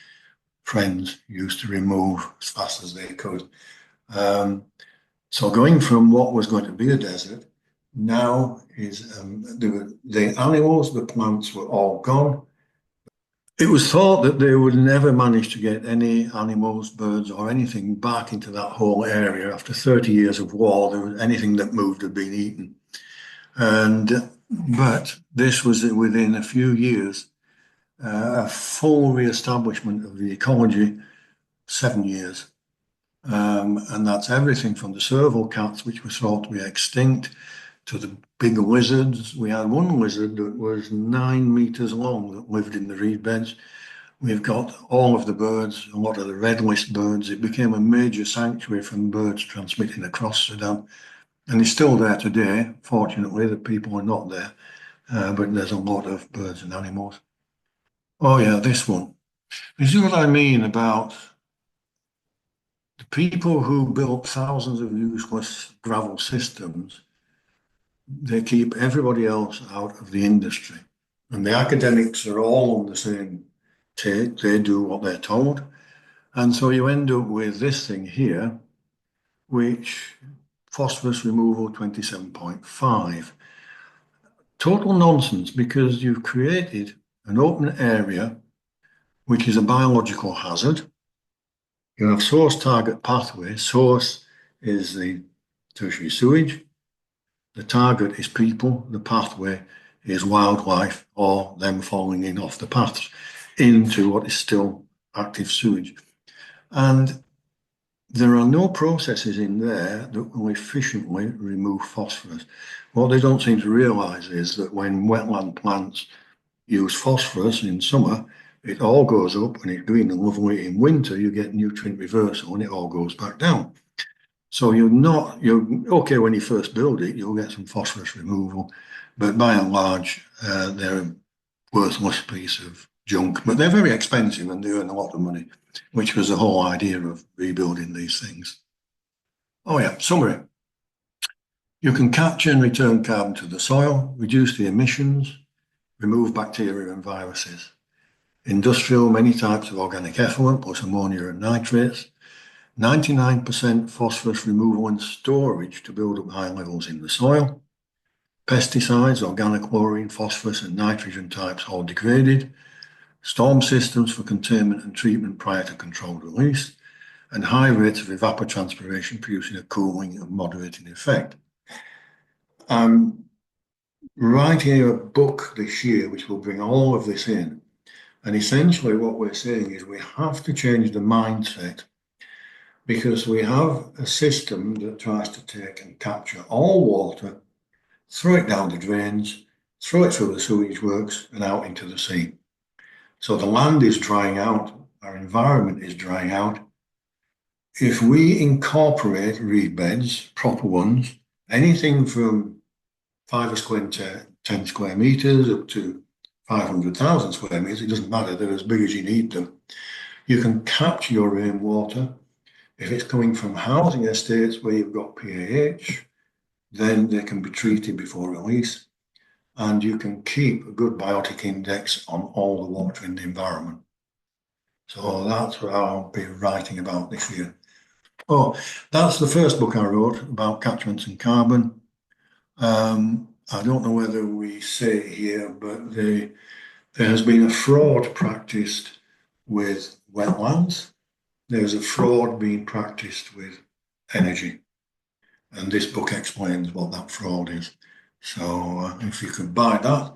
friends used to remove as fast as they could. So going from what was going to be a desert, now is the animals, the plants were all gone. It was thought that they would never manage to get any animals, birds, or anything back into that whole area. After 30 years of war, there was anything that moved had been eaten. But this was within a few years, a full re-establishment of the ecology, 7 years. And that's everything from the serval cats, which were thought to be extinct, to the big lizards. We had one lizard that was 9 meters long that lived in the reed beds. We've got all of the birds, a lot of the red list birds. It became a major sanctuary from birds transmitting across Sudan. And it's still there today. Fortunately, the people are not there, but there's a lot of birds and animals. Oh yeah, this one. This is what I mean about the people who built thousands of useless gravel systems. They keep everybody else out of the industry. And the academics are all on the same take. They do what they're told. And so you end up with this thing here, which phosphorus removal 27.5. Total nonsense, because you've created an open area, which is a biological hazard. You have source target pathway. Source is the tertiary sewage. The target is people, the pathway is wildlife or them falling in off the paths into what is still active sewage. And there are no processes in there that will efficiently remove phosphorus. What they don't seem to realise is that when wetland plants use phosphorus in summer, it all goes up and it's green and lovely. In winter, you get nutrient reversal and it all goes back down. So you're okay when you first build it, you'll get some phosphorus removal, but by and large, they're a worthless piece of junk, but they're very expensive and they earn a lot of money, which was the whole idea of rebuilding these things. Oh yeah, summary. You can capture and return carbon to the soil, reduce the emissions, remove bacteria and viruses. Industrial, many types of organic effluent plus ammonia and nitrates. 99% phosphorus removal and storage to build up high levels in the soil. Pesticides, organic chlorine, phosphorus and nitrogen types all degraded. Storm systems for containment and treatment prior to controlled release. And high rates of evapotranspiration producing a cooling and moderating effect. I'm writing a book this year which will bring all of this in. And essentially what we're saying is we have to change the mindset, because we have a system that tries to take and capture all water, throw it down the drains, throw it through the sewage works and out into the sea. So the land is drying out, our environment is drying out. If we incorporate reed beds, proper ones, anything from 5 square to 10 square meters up to 500,000 square meters, it doesn't matter, they're as big as you need them. You can capture your rainwater. If it's coming from housing estates where you've got PAH, then they can be treated before release, and you can keep a good biotic index on all the water in the environment. So that's what I'll be writing about this year. Oh, that's the first book I wrote about catchments and carbon. I don't know whether we say it here, but there has been a fraud practiced with wetlands. There's a fraud being practiced with energy. And this book explains what that fraud is. So if you could buy that,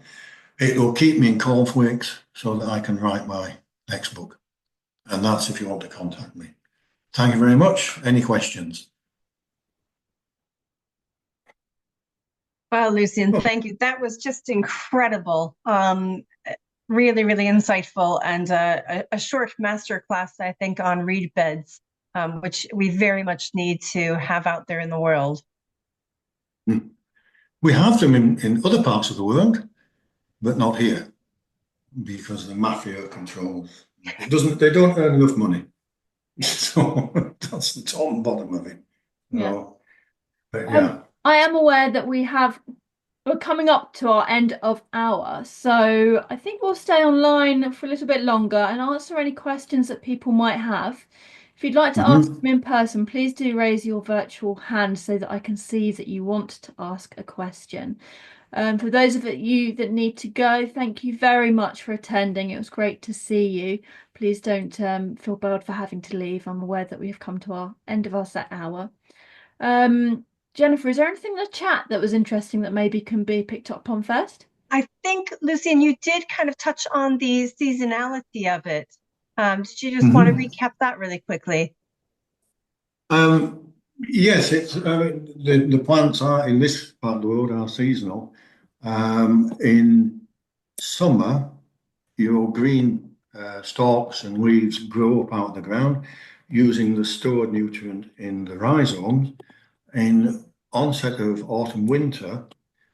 it will keep me in cornflakes so that I can write my next book. And that's if you want to contact me. Thank you very much. Any questions?
Well, Lucian, thank you. That was just incredible. Really, really insightful, and a short masterclass, I think, on reed beds, which we very much need to have out there in the world.
We have them in other parts of the world, but not here, because the mafia controls. They don't earn enough money. So that's the top and bottom of it.
Yeah.
But yeah.
I am aware that we're coming up to our end of hour, so I think we'll stay online for a little bit longer and answer any questions that people might have. If you'd like to ask them in person, please do raise your virtual hand so that I can see that you want to ask a question. For those of you that need to go, thank you very much for attending. It was great to see you. Please don't feel bad for having to leave. I'm aware that we have come to our end of our set hour. Jennifer, is there anything in the chat that was interesting that maybe can be picked up on first?
I think, Lucian, you did kind of touch on the seasonality of it. Did you just want to recap that really quickly?
Yes, it's the plants are in this part of the world are seasonal. In summer, your green stalks and leaves grow up out of the ground using the stored nutrient in the rhizomes. In onset of autumn winter,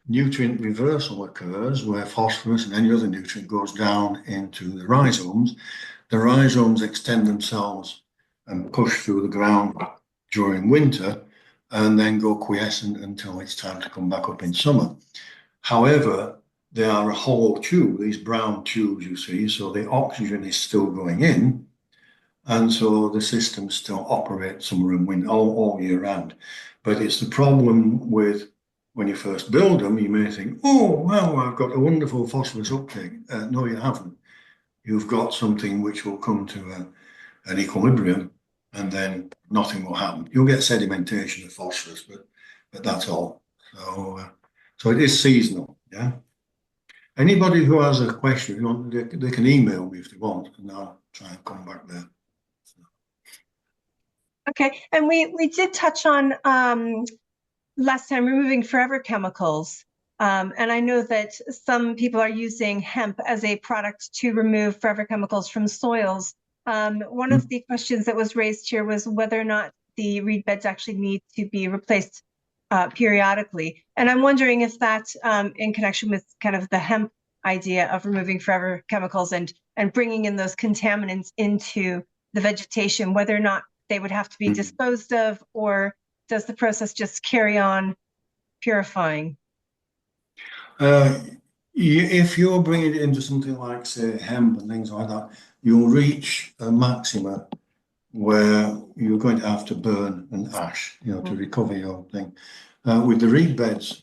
nutrient reversal occurs where phosphorus and any other nutrient goes down into the rhizomes. The rhizomes extend themselves and push through the ground during winter and then go quiescent until it's time to come back up in summer. However, they are a hollow tube, these brown tubes you see, so the oxygen is still going in, and so the system still operates summer and winter all year round. But it's the problem with when you first build them, you may think, oh, well, I've got a wonderful phosphorus uptake. No, you haven't. You've got something which will come to an equilibrium, and then nothing will happen. You'll get sedimentation of phosphorus, but that's all. So it is seasonal, yeah. Anybody who has a question, they can email me if they want, and I'll try and come back there.
Okay, and we did touch on last time removing forever chemicals. And I know that some people are using hemp as a product to remove forever chemicals from soils. One of the questions that was raised here was whether or not the reed beds actually need to be replaced periodically. And I'm wondering if that's in connection with kind of the hemp idea of removing forever chemicals and bringing in those contaminants into the vegetation, whether or not they would have to be disposed of, or does the process just carry on purifying?
If you're bringing it into something like, say, hemp and things like that, you'll reach a maxima where you're going to have to burn and ash, to recover your thing. With the reed beds,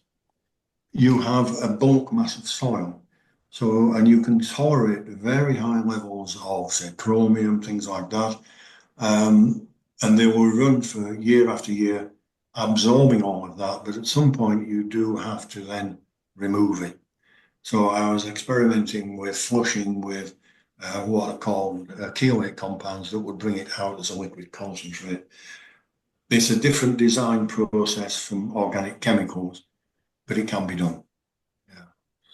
you have a bulk mass of soil. So, and you can tolerate very high levels of, say, chromium, things like that. And they will run for year after year, absorbing all of that. But at some point, you do have to then remove it. So I was experimenting with flushing with what are called chelate compounds that would bring it out as a liquid concentrate. It's a different design process from organic chemicals, but it can be done. Yeah.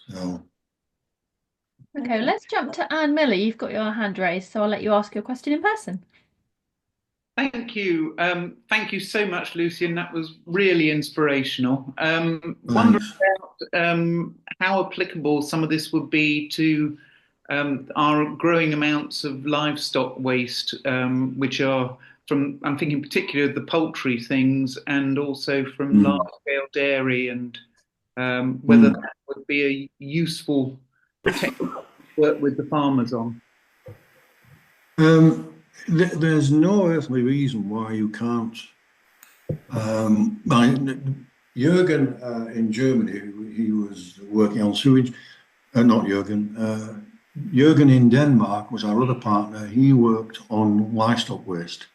So.
Okay, let's jump to Anne Miller. You've got your hand raised, so I'll let you ask your question in person.
Thank you. Thank you so much, Lucian. That was really inspirational. Wondering about how applicable some of this would be to our growing amounts of livestock waste, which are from, I'm thinking particularly of the poultry things, and also from large-scale dairy, and whether that would be a useful technique to work with the farmers on.
There's no earthly reason why you can't. Jürgen in Germany, he was working on sewage. Not Jürgen. Jürgen in Denmark was our other partner. He worked on livestock waste.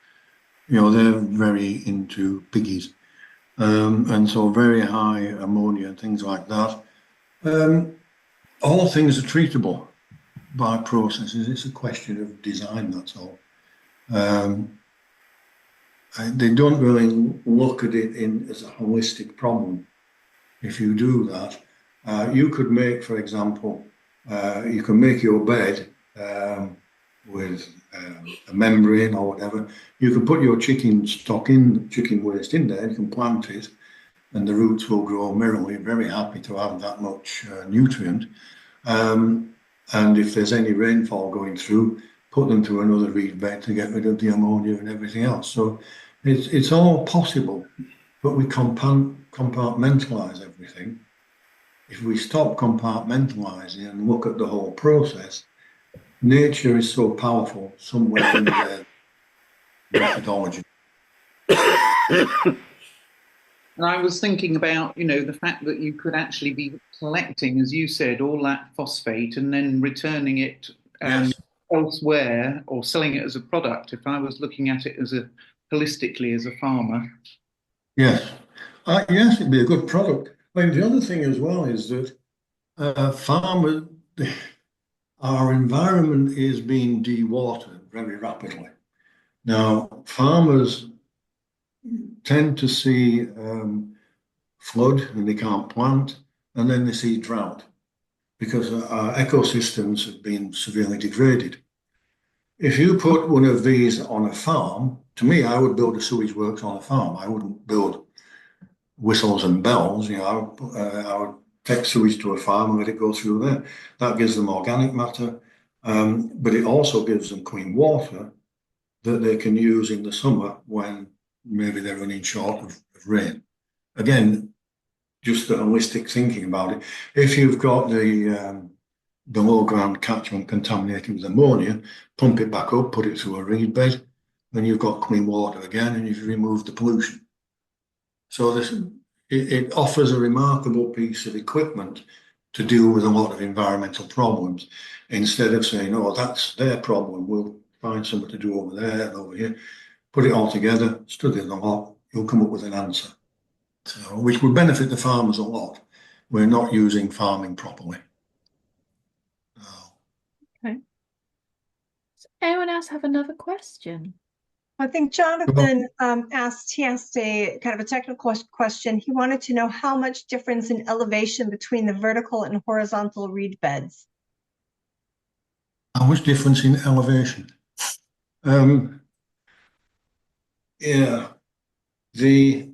You know, they're very into piggies, and so very high ammonia and things like that. All things are treatable by processes. It's a question of design, that's all. They don't really look at it as a holistic problem. If you do that, you could make, for example, you can make your bed with a membrane or whatever. You can put your chicken waste in there, you can plant it, and the roots will grow merrily, very happy to have that much nutrient. And if there's any rainfall going through, put them to another reed bed to get rid of the ammonia and everything else. So it's all possible, but we compartmentalize everything. If we stop compartmentalizing and look at the whole process, nature is so powerful somewhere in their methodology.
And I was thinking about, the fact that you could actually be collecting, as you said, all that phosphate and then returning it
Yes.
elsewhere or selling it as a product. If I was looking at it holistically as a farmer.
Yes. Yes, it'd be a good product. I mean, the other thing as well is that farmers, our environment is being dewatered very rapidly. Now, farmers tend to see flood and they can't plant, and then they see drought because our ecosystems have been severely degraded. If you put one of these on a farm, to me, I would build a sewage works on a farm. I wouldn't build whistles and bells. I would take sewage to a farm and let it go through there. That gives them organic matter, but it also gives them clean water that they can use in the summer when maybe they're running short of rain. Again, just the holistic thinking about it. If you've got the below ground catchment contaminated with ammonia, pump it back up, put it through a reed bed, then you've got clean water again and you've removed the pollution. So it offers a remarkable piece of equipment to deal with a lot of environmental problems. Instead of saying, oh, that's their problem, we'll find something to do over there and over here. Put it all together, study it a lot, you'll come up with an answer. So, which would benefit the farmers a lot. We're not using farming properly.
Okay. Does anyone else have another question?
I think Jonathan asked a kind of a technical question. He wanted to know how much difference in elevation between the vertical and horizontal reed beds.
How much difference in elevation? Yeah, the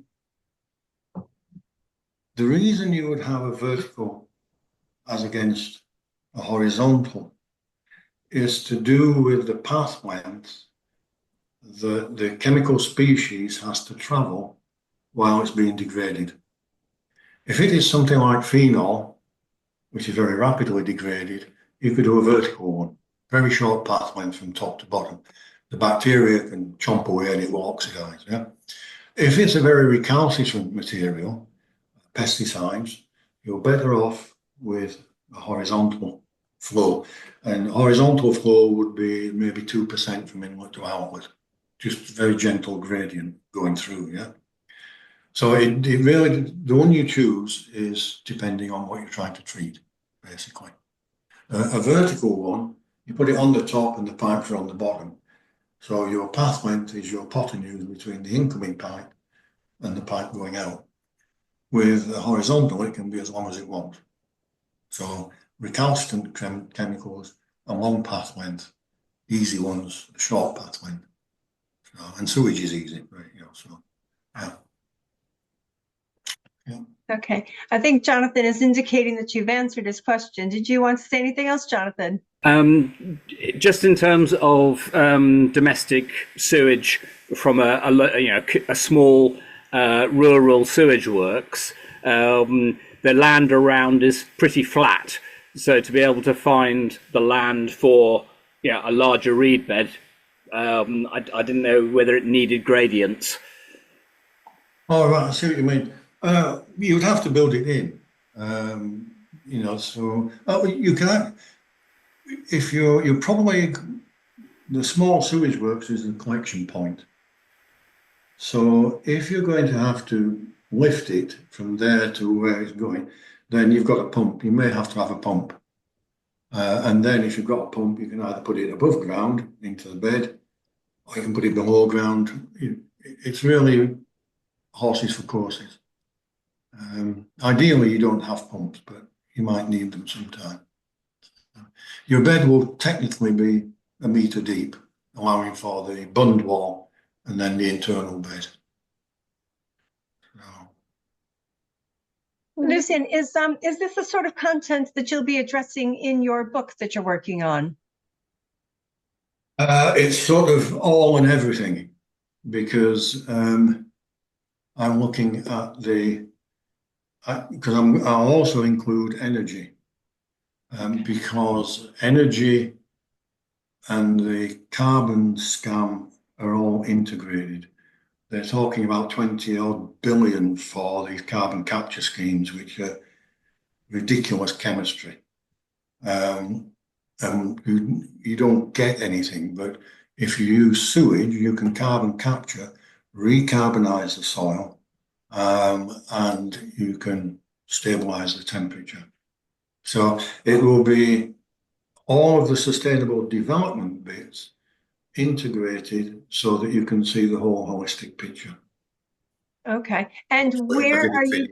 reason you would have a vertical as against a horizontal is to do with the path length that the chemical species has to travel while it's being degraded. If it is something like phenol, which is very rapidly degraded, you could do a vertical one, very short path length from top to bottom. The bacteria can chomp away and it will oxidize. Yeah. If it's a very recalcitrant material, pesticides, you're better off with a horizontal flow. And horizontal flow would be maybe 2% from inlet to outlet, just very gentle gradient going through. Yeah. So it really, the one you choose is depending on what you're trying to treat, basically. A vertical one, you put it on the top and the pipes are on the bottom. So your path length is your hypotenuse between the incoming pipe and the pipe going out. With a horizontal, it can be as long as it wants. So recalcitrant chemicals, a long path length, easy ones, a short path length. So, and sewage is easy, right? So yeah. Yeah.
Okay, I think Jonathan is indicating that you've answered his question. Did you want to say anything else, Jonathan?
Just in terms of domestic sewage from a small rural sewage works, the land around is pretty flat. So to be able to find the land for a larger reed bed, I didn't know whether it needed gradients.
Oh, right, I see what you mean. You'd have to build it in, you know. So you can, if you're probably the small sewage works is the collection point. So if you're going to have to lift it from there to where it's going, then you've got a pump. You may have to have a pump. And then if you've got a pump, you can either put it above ground into the bed, or you can put it below ground. It's really horses for courses. Ideally, you don't have pumps, but you might need them sometime. Your bed will technically be a metre deep, allowing for the bund wall and then the internal bed.
Lucian, is this the sort of content that you'll be addressing in your book that you're working on?
It's sort of all and everything, because I'm looking at because I'll also include energy, because energy and the carbon scam are all integrated. They're talking about 20 odd billion for these carbon capture schemes, which are ridiculous chemistry. And you don't get anything, but if you use sewage, you can carbon capture, recarbonize the soil, and you can stabilize the temperature. So it will be all of the sustainable development bits integrated so that you can see the whole holistic picture.
Okay. And where are you?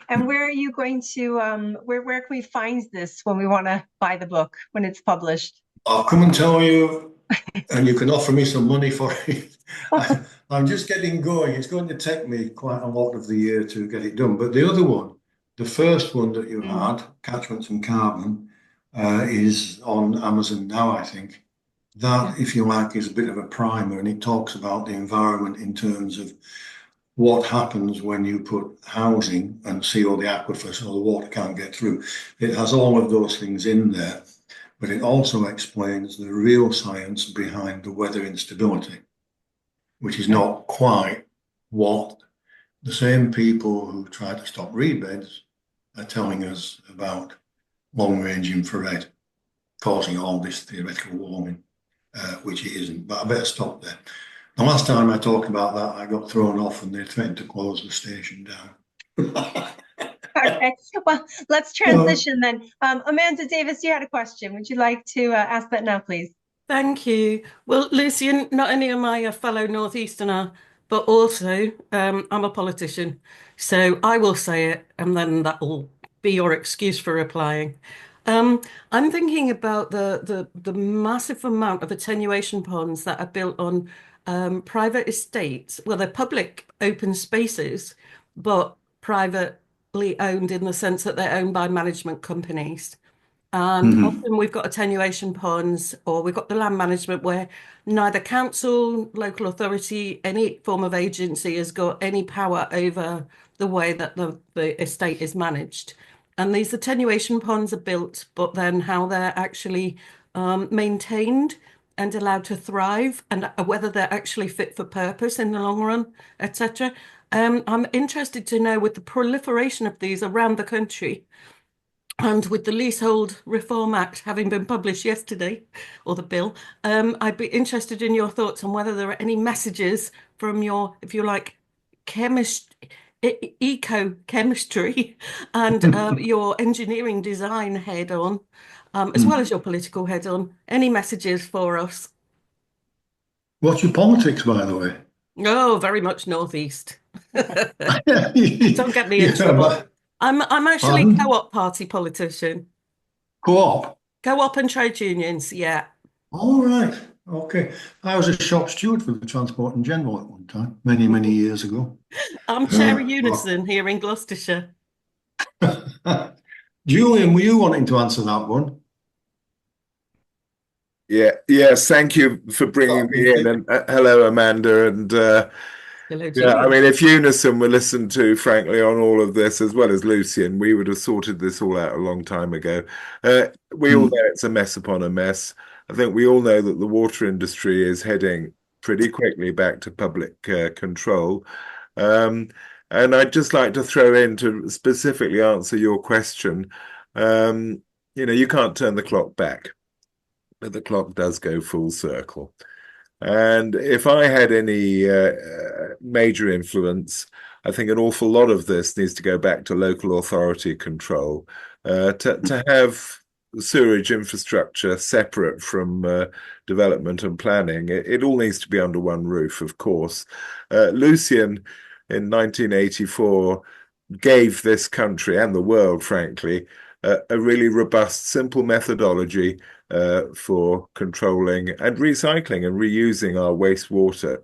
And where are you going to? Where can we find this when we want to buy the book when it's published?
I'll come and tell you, and you can offer me some money for it. I'm just getting going. It's going to take me quite a lot of the year to get it done. But the other one, the first one that you had, Catchments and Carbon, is on Amazon now, I think. That, if you like, is a bit of a primer, and it talks about the environment in terms of what happens when you put housing and seal the aquifer so the water can't get through. It has all of those things in there, but it also explains the real science behind the weather instability, which is not quite what the same people who try to stop reed beds are telling us about long-range infrared causing all this theoretical warming, which it isn't. But I better stop there. The last time I talked about that, I got thrown off and they threatened to close the station down.
Okay, well, let's transition then. Amanda Davis, you had a question. Would you like to ask that now, please?
Thank you. Well, Lucian, not only am I a fellow Northeasterner, but also I'm a politician. So I will say it, and then that will be your excuse for replying. I'm thinking about the massive amount of attenuation ponds that are built on private estates. Well, they're public open spaces, but privately owned in the sense that they're owned by management companies. And often we've got attenuation ponds, or we've got the land management where neither council, local authority, any form of agency has got any power over the way that the estate is managed. And these attenuation ponds are built, but then how they're actually maintained and allowed to thrive, and whether they're actually fit for purpose in the long run, etc. I'm interested to know, with the proliferation of these around the country, and with the Leasehold Reform Act having been published yesterday, or the bill, I'd be interested in your thoughts on whether there are any messages from your, if you like, eco-chemistry and your engineering design head on, as well as your political head on. Any messages for us?
What's your politics, by the way?
Oh, very much Northeast. Don't get me in trouble. I'm actually a co-op party politician.
Co-op?
Co-op and trade unions, yeah.
All right. Okay. I was a shop steward for the Transport in General at one time, many, many years ago.
I'm Chair of Unison here in Gloucestershire.
Julian, were you wanting to answer that one?
Yeah. Yes. Thank you for bringing me in, and hello, Amanda. And
hello,
yeah, I mean, if Unison were listened to, frankly, on all of this, as well as Lucian, we would have sorted this all out a long time ago. We all know it's a mess upon a mess. I think we all know that the water industry is heading pretty quickly back to public control. And I'd just like to throw in to specifically answer your question. You can't turn the clock back, but the clock does go full circle. And if I had any major influence, I think an awful lot of this needs to go back to local authority control, to have sewerage infrastructure separate from development and planning. It all needs to be under one roof, of course. Lucian, in 1984, gave this country and the world, frankly, a really robust, simple methodology for controlling and recycling and reusing our wastewater.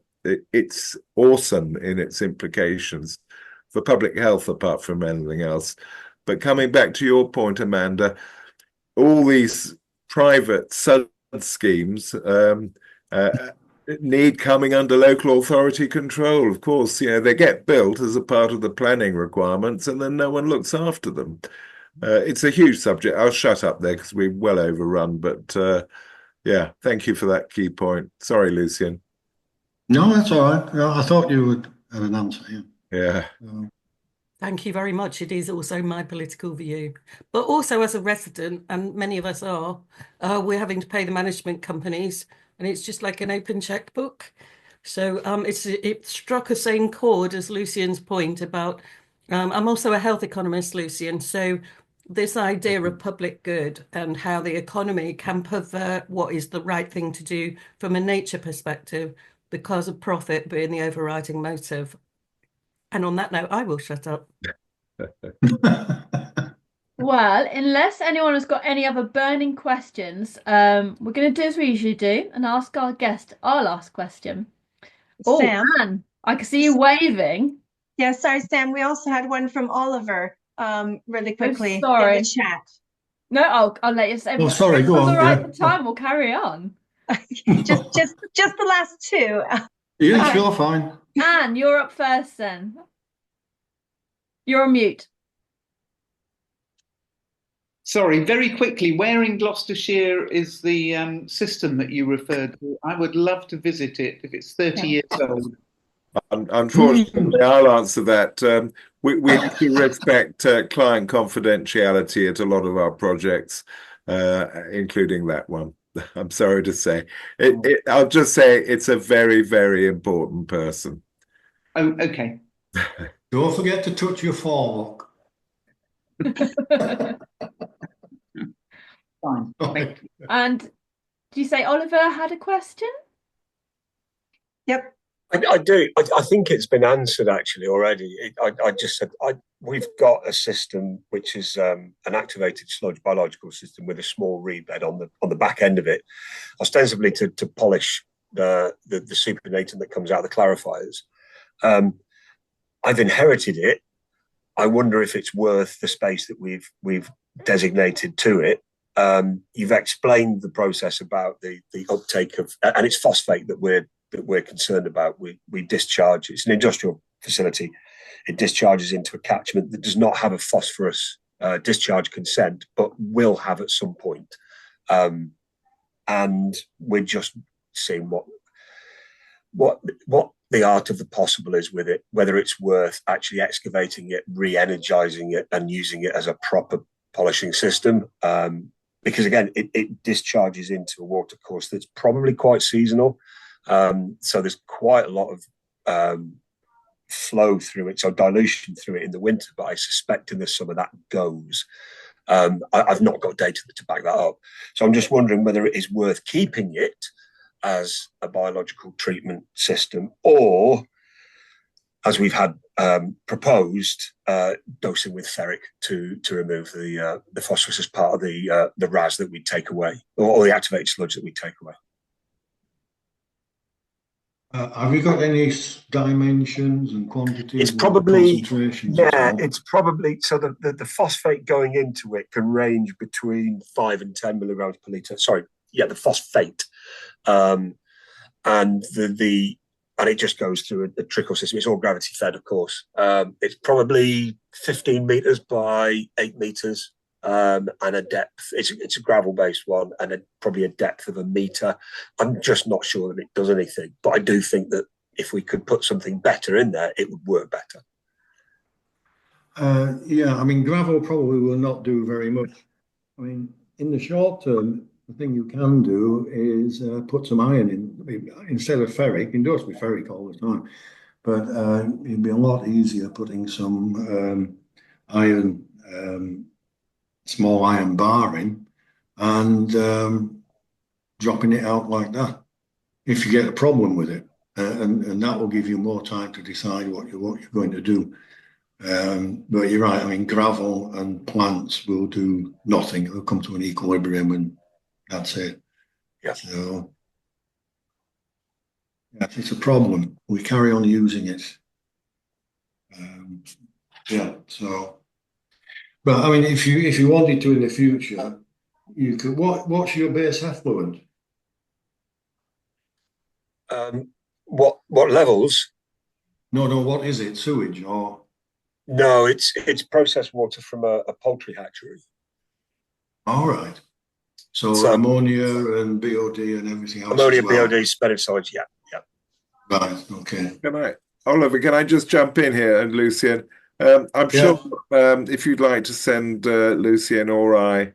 It's awesome in its implications for public health, apart from anything else. But coming back to your point, Amanda, all these private SUD schemes need coming under local authority control. Of course, they get built as a part of the planning requirements, and then no one looks after them. It's a huge subject. I'll shut up there because we're well overrun. But yeah, thank you for that key point. Sorry, Lucian.
No, that's all right. I thought you would have an answer.
Yeah.
Thank you very much. It is also my political view. But also as a resident, and many of us are, we're having to pay the management companies, and it's just like an open checkbook. So it struck a same chord as Lucian's point about, I'm also a health economist, Lucian, so this idea of public good and how the economy can pervert what is the right thing to do from a nature perspective because of profit being the overriding motive. And on that note, I will shut up.
Well, unless anyone has got any other burning questions, we're going to do as we usually do and ask our guest our last question. Oh,
Sam?
Anne, I can see you waving.
Yeah, sorry, Sam. We also had one from Oliver really quickly in
sorry.
the chat.
No, I'll let you say.
Oh, sorry, go on.
All right,
Yeah.
the time will carry on.
just the last two.
Yeah, sure, fine.
Anne, you're up first then. You're on mute.
Sorry, very quickly, where in Gloucestershire is the system that you referred to? I would love to visit it if it's 30 years old.
Unfortunately, I'll answer that. We have to respect client confidentiality at a lot of our projects, including that one. I'm sorry to say. I'll just say it's a very, very important person.
Oh, okay.
Don't forget to touch your fork.
Fine. Thank you.
And do you say Oliver had a question?
Yep.
I do. I think it's been answered actually already. I just said we've got a system which is an activated sludge biological system with a small rebed on the back end of it, ostensibly to polish the supernatant that comes out of the clarifiers. I've inherited it. I wonder if it's worth the space that we've designated to it. You've explained the process about the uptake of, and it's phosphate that we're concerned about. We discharge. It's an industrial facility. It discharges into a catchment that does not have a phosphorus discharge consent, but will have at some point. And we're just seeing what the art of the possible is with it, whether it's worth actually excavating it, re-energizing it, and using it as a proper polishing system. Because again, it discharges into a water course that's probably quite seasonal. So there's quite a lot of flow through it, so dilution through it in the winter, but I suspect in the summer that goes. I've not got data to back that up. So I'm just wondering whether it is worth keeping it as a biological treatment system, or as we've had proposed, dosing with ferric to remove the phosphorus as part of the RAS that we take away, or the activated sludge that we take away.
Have you got any dimensions and quantities?
It's probably,
concentrations?
it's probably, so the phosphate going into it can range between 5 and 10 milligrams per litre. Sorry, yeah, the phosphate. And and it just goes through a trickle system. It's all gravity fed, of course. It's probably 15 meters by 8 meters, and a depth. It's a gravel based one, and probably a depth of 1 meter. I'm just not sure that it does anything, but I do think that if we could put something better in there, it would work better.
Yeah, I mean, gravel probably will not do very much. I mean, in the short term, the thing you can do is put some iron in instead of ferric. It does be ferric all the time, but it'd be a lot easier putting some iron, small iron bar in, and dropping it out like that. If you get a problem with it, and that will give you more time to decide what you're going to do. But you're right. I mean, gravel and plants will do nothing. It'll come to an equilibrium, and that's it.
Yeah.
So, yeah, it's a problem. We carry on using it. Yeah. So, but I mean, if you wanted to in the future, you could. What's your base effluent?
What levels?
No. What is it? Sewage or?
No, it's processed water from a poultry hatchery.
All right. So ammonia and BOD and everything else.
Ammonia,
as well.
BOD, spermicides. Yeah.
Right. Okay.
Can I, Oliver? Can I just jump in here, and Lucian? I'm sure if you'd like to send Lucian or I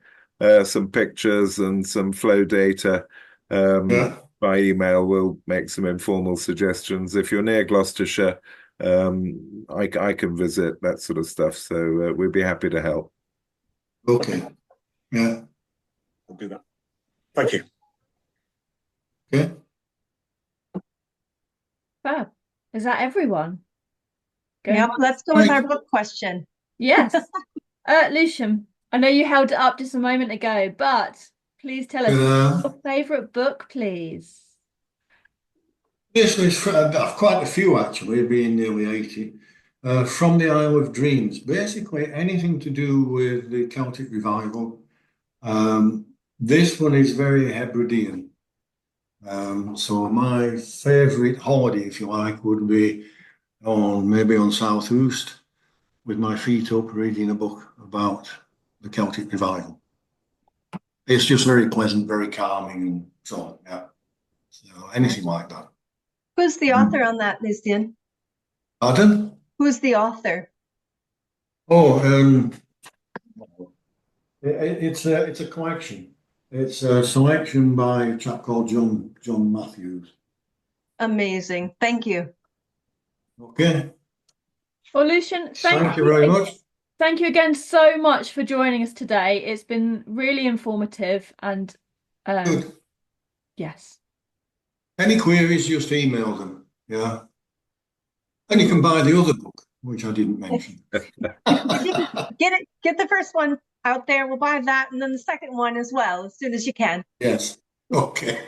some pictures and some flow data by email, we'll make some informal suggestions. If you're near Gloucestershire, I can visit that sort of stuff, so we'd be happy to help.
Okay. Yeah.
We'll do that. Thank you.
Okay.
Fab. Is that everyone?
Yeah, let's go with our book question.
Yes. Lucian, I know you held it up just a moment ago, but please tell us your favourite book, please.
This was quite a few actually, being nearly 80. From the Isle of Dreams, basically anything to do with the Celtic Revival. This one is very Hebridean. So my favourite holiday, if you like, would be maybe on South Oost with my feet up reading a book about the Celtic Revival. It's just very pleasant, very calming, and so on. Yeah. So anything like that.
Who's the author on that, Lucian?
Pardon?
Who's the author?
Oh, it's a collection. It's a selection by a chap called John Matthews.
Amazing. Thank you.
Okay.
Well, Lucian,
thank you very much.
Thank you again so much for joining us today. It's been really informative and
good.
Yes.
Any queries, just email them. Yeah. And you can buy the other book, which I didn't mention.
Get the first one out there. We'll buy that, and then the second one as well, as soon as you can.
Yes. Okay.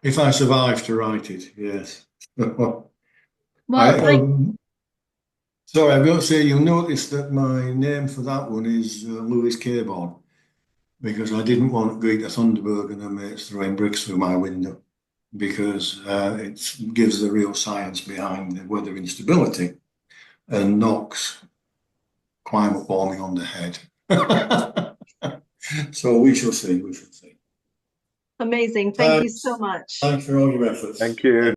If I survive to write it, yes.
Well,
sorry, I've got to say, you'll notice that my name for that one is Lewis Caborn, because I didn't want Greta Thunberg and her mates throwing bricks through my window, because it gives the real science behind the weather instability and knocks climate warming on the head. So we shall see.
Amazing. Thank you so much.
Thanks for all your efforts.
Thank you.